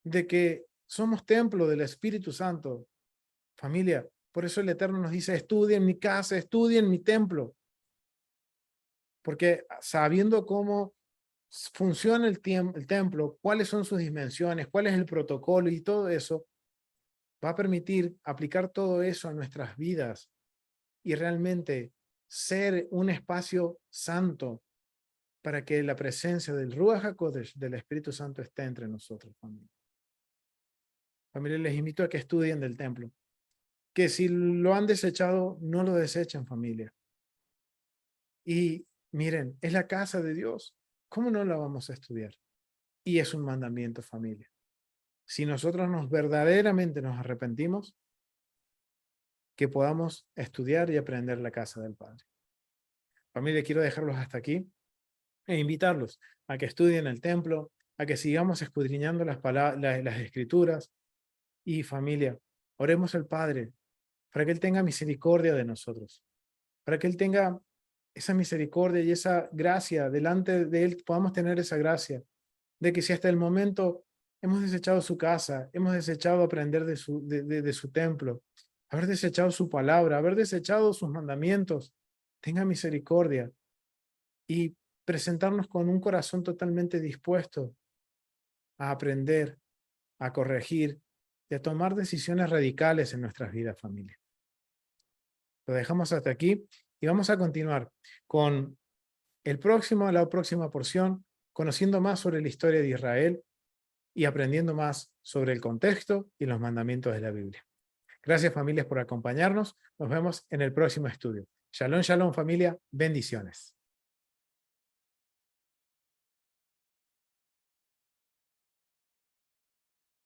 de que somos templo del Espíritu Santo. Familia, por eso el Eterno nos dice, estudien mi casa, estudien mi templo. Porque sabiendo cómo funciona el templo, cuáles son sus dimensiones, cuál es el protocolo y todo eso, va a permitir aplicar todo eso a nuestras vidas y realmente ser un espacio santo para que la presencia del Ruach HaKodesh, del Espíritu Santo, esté entre nosotros, familia. Familia, les invito a que estudien del templo. Que si lo han desechado, no lo desechen, familia. Y miren, es la casa de Dios. ¿Cómo no la vamos a estudiar? Y es un mandamiento, familia. Si nosotros verdaderamente nos arrepentimos, que podamos estudiar y aprender la casa del Padre. Familia, quiero dejarlos hasta aquí e invitarlos a que estudien el templo, a que sigamos escudriñando las escrituras. Y familia, oremos al Padre para que Él tenga misericordia de nosotros, para que Él tenga esa misericordia y esa gracia delante de Él, podamos tener esa gracia de que si hasta el momento hemos desechado su casa, hemos desechado aprender de su templo, haber desechado su palabra, haber desechado sus mandamientos, tenga misericordia y presentarnos con un corazón totalmente dispuesto a aprender, a corregir y a tomar decisiones radicales en nuestras vidas, familia. Lo dejamos hasta aquí y vamos a continuar con la próxima porción, conociendo más sobre la historia de Israel y aprendiendo más sobre el contexto y los mandamientos de la Biblia. Gracias, familias, por acompañarnos. Nos vemos en el próximo estudio. Shalom, shalom, familia. Bendiciones.